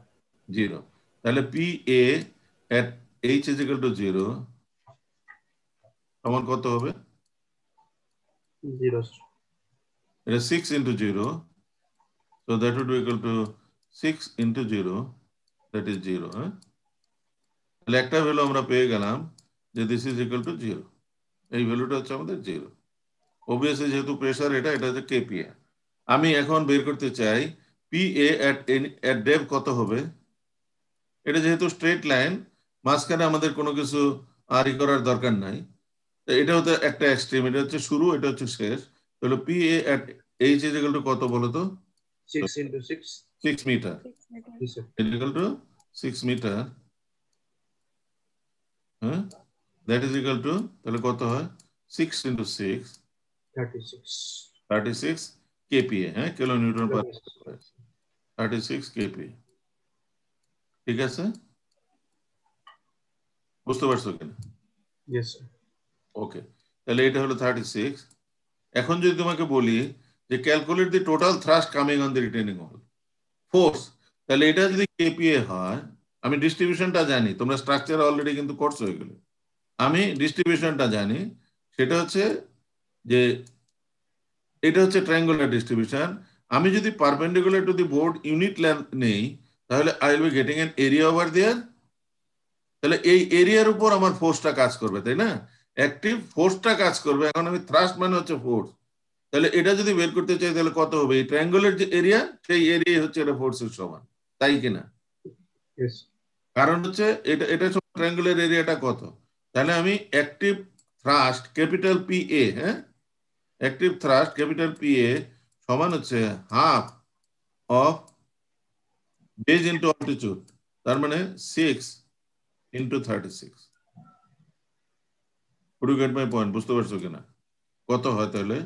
0। তাহলে PA at H is equal to 0 সমান কত হবে? 0 স্যার। এটা 6 into 0, so that would be equal to 6 into 0, that is 0, হ্যাঁ। তাহলে একটা ভ্যালু আমরা পেয়ে গেলাম যে দিস ইজ ইকুয়াল টু 0। এই ভ্যালুটা হচ্ছে আমাদের 0। অবভিয়াসলি যেহেতু প্রেসার এটা হচ্ছে KPA। আমি এখন বের করতে চাই PA at depth কত হবে। এটা যেহেতু স্ট্রেট লাইন, মাঝখানে আমাদের কোনো কিছু আরই করার দরকার নাই। এটা হচ্ছে একটা এক্সট্রিম, এটা হচ্ছে শুরু, এটা হচ্ছে শেষ। তাহলে PA at H is equal to কত বলো তো? 6 into 6 6 metre is equal to 6 metre, হ্যাঁ, that is equal to, তাহলে কত হয়? 6 into 6 36 kPa, হ্যাঁ, কিলো নিউটন পার 36 kPa। ঠিক আছে, বুঝতে পারছো কিনা? Yes sir. ওকে, তাহলে এটা হলো 36। এখন যদি তোমাকে বলি যে calculate the total thrust coming on the retaining wall force, তাহলে এটা যদি KPA হয়, আমি ডিস্ট্রিবিউশনটা জানি, তোমরা স্ট্রাকচার অলরেডি কিন্তু করছো এগুলো, আমি ডিস্ট্রিবিউশনটা জানি। সেটা হচ্ছে যে এটা হচ্ছে ট্রায়াঙ্গুলার ডিস্ট্রিবিউশন। আমি যদি perpendicular to the board unit length নেই, তাহলে I will be getting an area over there. তাহলে এই এরিয়ার উপর আমার ফোর্সটা কাজ করবে, তাই না? অ্যাক্টিভ ফোর্সটা কাজ করবে। এখন আমি থ্রাস্ট মানে হচ্ছে ফোর্স, তাহলে এটা যদি বের করতে চাই তাহলে কত হবে? এই ট্রায়াঙ্গুলার যে এরিয়া, সেই এরিয়া হচ্ছে এটা ফোর্সের সমান, তাই কিনা? কারণ হচ্ছে এটা এটা ট্রায়াঙ্গুলার এরিয়াটা কত, তাহলে আমি অ্যাক্টিভ থ্রাস্ট ক্যাপিটাল PA, হ্যাঁ, অ্যাক্টিভ থ্রাস্ট ক্যাপিটাল PA সমান হচ্ছে half of base into altitude, তার মানে 6 into 36। Could you get my point? বুঝতে পারছো কিনা? কত হয় তাহলে?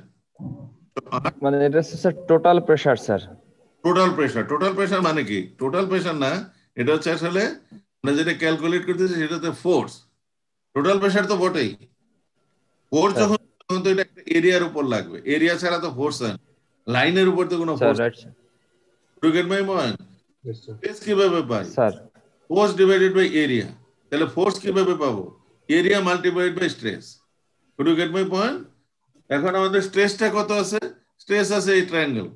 মানে এটা sir total pressure sir. Total pressure, total pressure মানে কি? টোটাল প্রেসার না, এটা হচ্ছে আসলে আমরা যেটা ক্যালকুলেট করতেছি সেটা হচ্ছে ফোর্স। টোটাল প্রেসার তো বটেই, ফোর্স যখন তো এটা একটা এরিয়ার উপর লাগবে, এরিয়া ছাড়া তো ফোর্স হয় না, লাইনের উপর তো কোনো force. Could you get my point? Force কিভাবে পাই? Sir force divided by area. তাহলে ফোর্স কিভাবে পাবো? Area multiplied by stress. Could you get my point? এখন আমাদের স্ট্রেসটা কত আছে? স্ট্রেস আছে এই ট্রায়াঙ্গেল।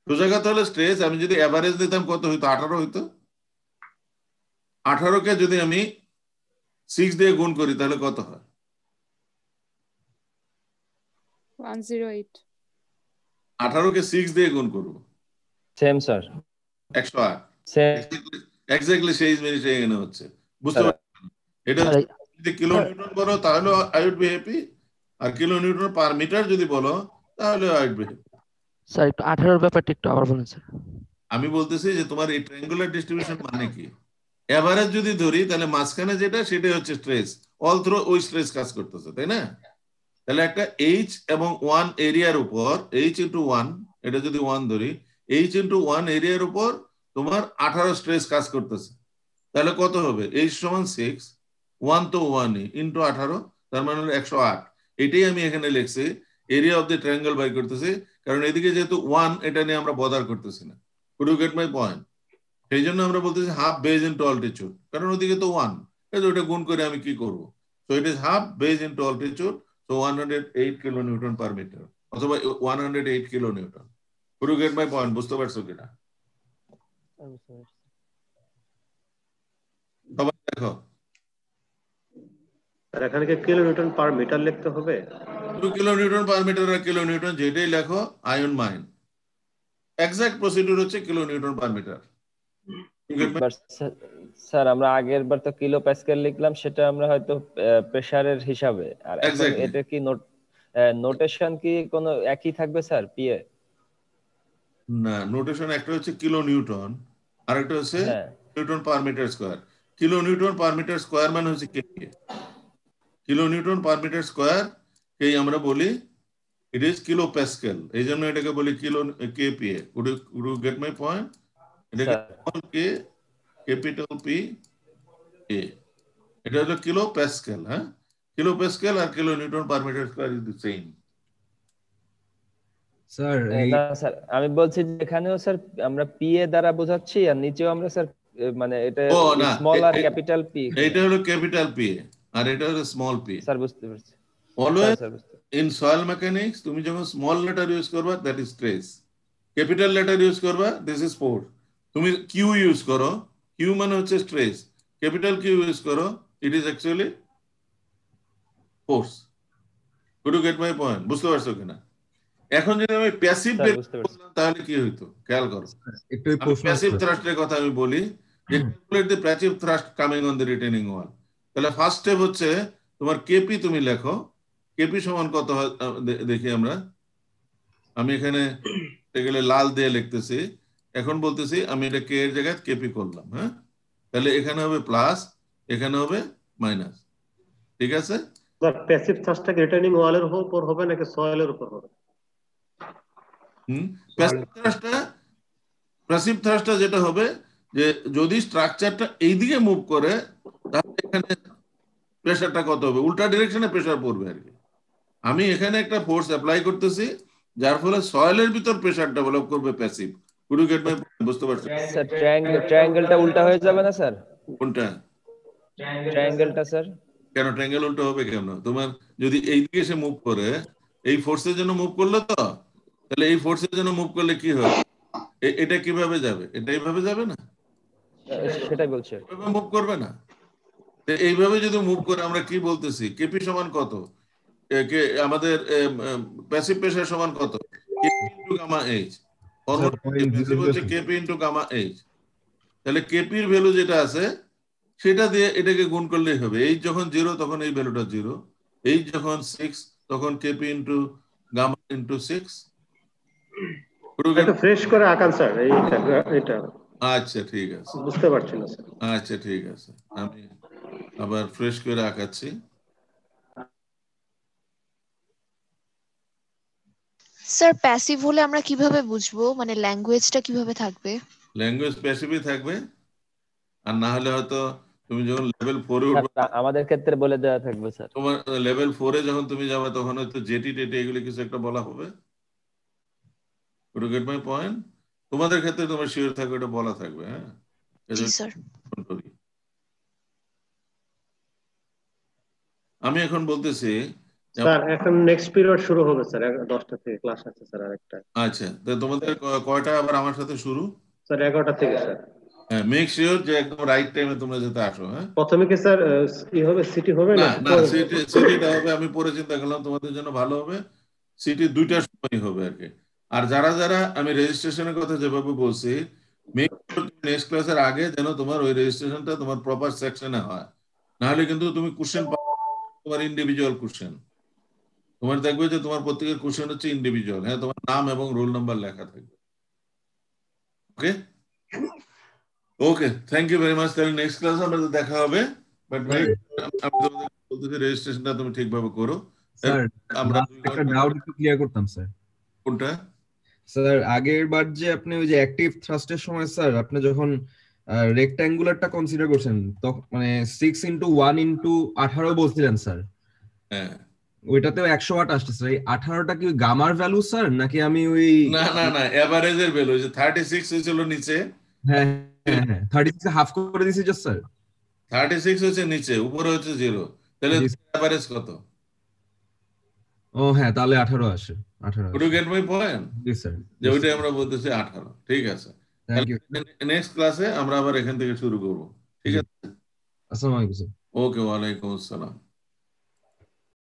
সোজা কথা হলো স্ট্রেস, আমি যদি এভারেজ নিতাম কত হইতো? 18 হইতো। 18কে যদি আমি 6 দিয়ে গুণ করি তাহলে কত হয়? 108। 18কে 6 দিয়ে গুণ করব, সেম স্যার 108। সেম এক্স্যাক্টলি সেই জিনিস এখানে হচ্ছে, বুঝতে পারছেন? এটা যদি কিলো নিউটন বলো তাহলে আই উড বি হ্যাপি, আর কিলো নিউটন পার মিটার যদি বলো তাহলে I would be happy. Sir একটু 18 এর ব্যাপারটা একটু আবার বলেন স্যার। আমি বলতেছি যে তোমার এই ট্রায়াঙ্গুলার ডিস্ট্রিবিউশন মানে কি? এভারেজ যদি ধরি তাহলে মাঝখানে যেটা সেটাই হচ্ছে স্ট্রেস, অল থ্রু ওই স্ট্রেস কাজ করতেছে, তাই না? তাহলে একটা H এবং 1 এরিয়ার উপর H into 1, এটা যদি 1 ধরি, H into 1 এরিয়ার উপর তোমার 18 স্ট্রেস কাজ করতেছে, তাহলে কত হবে? H সমান 6, 1 তো 1 ইন্টু 18, তার মানে হলো 108। এটাই আমি এখানে লিখছি, area of the triangle by করতেছি, কারণ এদিকে যেহেতু 1, এটা নিয়ে আমরা বদার করতেছি না। Could you get my point? সেই জন্য আমরা বলতেছি হাফ বেজ ইনটু অল্টিটিউড, কারণ ওদিকে তো 1, এই যে ওটা গুণ করে আমি কি করব? So it is half base into altitude, so 108 kilonewton per metre অথবা 108 কিলোনিউটন। পুরো গেট মাই পয়েন্ট, বুঝতে পারছো কিনা? সবাই দেখো, আর এখানে কি কিলোনিউটন পার মিটার লিখতে হবে? কিলোনিউটন পার মিটার আর কিলোনিউটন যেটাই লেখো আয়ন মাইন, এক্সাক্ট প্রসিডিউর হচ্ছে কিলোনিউটন পার মিটার। স্যার আমরা আগের বার তো কিলো প্যাসকেল লিখলাম, সেটা আমরা হয়তো প্রেসারের হিসাবে, আর এখন এটা কি নোটেশন কি কোনো একই থাকবে স্যার পিএ? না, নোটেশন একটা হচ্ছে কিলো নিউটন আর একটা হচ্ছে newton per metre square. Kilo newton per metre square মানে হচ্ছে kPa. Kilo newton per metre square এই আমরা বলি ইট ইজ কিলো প্যাসকেল, এই জন্য এটাকে বলি kilo kPa. Would you get my point? এটাকে small K capital P A, এটা হলো কিলো প্যাসকেল। হ্যাঁ, কিলো প্যাসকেল আর kilo newton per metre square is the same. Sir না স্যার, আমি বলছি যে এখানেও স্যার আমরা পিএ দ্বারা বোঝাচ্ছি আর নিচেও আমরা স্যার মানে এটা স্মল আর ক্যাপিটাল পি, এটা হলো ক্যাপিটাল পি আর এটা হলো স্মল পি। স্যার বুঝতে পারছি। অলওয়েজ ইন সয়েল মেকানিক্স তুমি যখন স্মল লেটার ইউজ করবা that is stress, capital letter use করবা দিস ইজ ফোর্স। তুমি কিউ ইউজ করো, কিউ মানে হচ্ছে স্ট্রেস, ক্যাপিটাল কিউ ইউজ করো it is actually force. Could you get my point? বুঝতে পারছো কিনা? এখন যদি আমি প্যাসিভ বলতাম তাহলে কি হইতো খেয়াল করো। প্যাসিভ থ্রাস্টের কথা আমি বলি যে calculate the passive thrust coming on the retaining wall. তাহলে ফার্স্ট স্টেপ হচ্ছে তোমার কেপি তুমি লেখো, কেপি সমান কত হয় দেখি আমরা। আমি এখানে গেলে লাল দিয়ে লিখতেছি, এখন বলতেছি আমি এটা কে এর জায়গায় কেপি করলাম। হ্যাঁ, তাহলে এখানে হবে প্লাস, এখানে হবে মাইনাস, ঠিক আছে? প্যাসিভ থ্রাস্টটা রিটেনিং ওয়ালের উপর হবে নাকি সয়েলের উপর হবে? প্যাসিভ থ্রাস্টটা যেটা হবে যে যদি স্ট্রাকচারটা এইদিকে মুভ করে তাহলে এখানে প্রেসারটা কত হবে, উল্টা ডিরেকশনে প্রেসার পড়বে আর কি। আমি এখানে একটা ফোর্স অ্যাপ্লাই করতেছি যার ফলে সয়েলের ভিতর প্রেসার ডেভেলপ করবে passive. Could you get my point? বুঝতে পারছো? স্যার ট্রায়াঙ্গেলটা উল্টা হয়ে যাবে না স্যার? কোনটা ট্রায়াঙ্গেলটা স্যার? কেন ট্রায়াঙ্গেল উল্টা হবে কেন? তোমার যদি এইদিকে এসে মুভ করে, এই ফোর্সের জন্য মুভ করলো তো, তাহলে এই ফোর্সের জন্য মুভ করলে কি হবে? এটা কিভাবে যাবে? এটা এইভাবে যাবে না, সেটাই বলছে, মুভ করবে না। এইভাবে যদি মুভ করে আমরা কি বলতেছি কেপি সমান কত, আমাদের প্যাসিভ প্রেসার সমান কত? KP into gamma H, formula হচ্ছে কেপি ইনটু গামা এইচ। তাহলে কেপির ভ্যালু যেটা আছে সেটা দিয়ে এটাকে গুণ করলেই হবে। এই যখন 0 তখন এই ভ্যালুটা 0, এই যখন 6 তখন কেপি ইনটু গামা ইনটু 6। একটু ফ্রেশ করে আঁকান স্যার এইটা। আচ্ছা ঠিক আছে, বুঝতে পারছি না স্যার। আচ্ছা ঠিক আছে, আমি আবার ফ্রেশ করে আঁকাচ্ছি। স্যার প্যাসিভ হলে আমরা কিভাবে বুঝবো, মানে ল্যাঙ্গুয়েজটা কিভাবে থাকবে? ল্যাঙ্গুয়েজ প্যাসিভই থাকবে, আর না হলে হয়তো তুমি যখন লেভেল 4 এ উঠবে আমাদের ক্ষেত্রে বলে দেওয়া থাকবে স্যার। তোমার লেভেল 4 এ যখন তুমি যাবে তখন হয়তো জেটি টেটি এগুলো কিছু একটা বলা হবে। Gate my point? তোমাদের ক্ষেত্রে তোমার শিওর থাকবে, এটা বলা থাকবে। হ্যাঁ জি স্যার। আমি এখন বলতেছি স্যার এখন নেক্সট পিরিয়ড শুরু হবে স্যার, 10টা থেকে ক্লাস আছে স্যার আরেকটা। আচ্ছা, তো তোমাদের কয়টা আবার আমার সাথে শুরু? স্যার 11টা থেকে স্যার। হ্যাঁ, মেক শিওর যে একদম রাইট টাইমে তোমরা যাতে আসো। হ্যাঁ, প্রথমে কি স্যার কি হবে, সিটি হবে না? না সিটিটা হবে, আমি পরে চিন্তা করলাম তোমাদের জন্য ভালো হবে সিটি 2টার সময় হবে আর কি। আর যারা যারা আমি রেজিস্ট্রেশনের কথা যেভাবে বলছি, মেক শিওর নেক্সট ক্লাসের আগে যেন তোমার ওই রেজিস্ট্রেশনটা তোমার প্রপার সেকশনে হয়, না হলে কিন্তু তুমি কোশ্চেন তোমার ইন্ডিভিজুয়াল কোশ্চেন, তোমার দেখবে যে তোমার প্রত্যেকের কোশ্চেন হচ্ছে ইন্ডিভিজুয়াল। হ্যাঁ, তোমার নাম এবং রোল নাম্বার লেখা থাকবে। ওকে ওকে, থ্যাংক ইউ ভেরি মাচ। তাহলে নেক্সট ক্লাসে আমাদের দেখা হবে। বাট আমি তোমাদের বলতেছি রেজিস্ট্রেশনটা তুমি ঠিকভাবে করো। স্যার আমরা একটা ডাউট একটু ক্লিয়ার করতাম স্যার। কোনটা? স্যার আগের বার যে আপনি ওই যে অ্যাক্টিভ থ্রাস্টের সময় স্যার আপনি যখন রেক্ট্যাঙ্গুলারটা কনসিডার করছেন তখন মানে 6x1x18 বলছিলেন স্যার। হ্যাঁ, ওইটাতেও 100 ওয়াট আসছে স্যার। এই 18টা কি গামার ভ্যালু স্যার নাকি আমি ওই না এভারেজের ভ্যালু? যে 36 হয়েছিল নিচে, হ্যাঁ হ্যাঁ হ্যাঁ 36 হাফ করে দিয়েছি জাস্ট স্যার। 36 হচ্ছে নিচে, উপরে হচ্ছে 0, তাহলে এভারেজ কত? ও হ্যাঁ, তাহলে 18 আসে। 18 Could you get my point? G sir. যে ওইটাই আমরা বলতেছি 18। ঠিক আছে, থ্যাংক ইউ। নেক্সট ক্লাসে আমরা আবার এখান থেকে শুরু করব। ঠিক আছে, আসসালামু আলাইকুম স্যার। ওকে, ওয়ালাইকুম আসসালাম।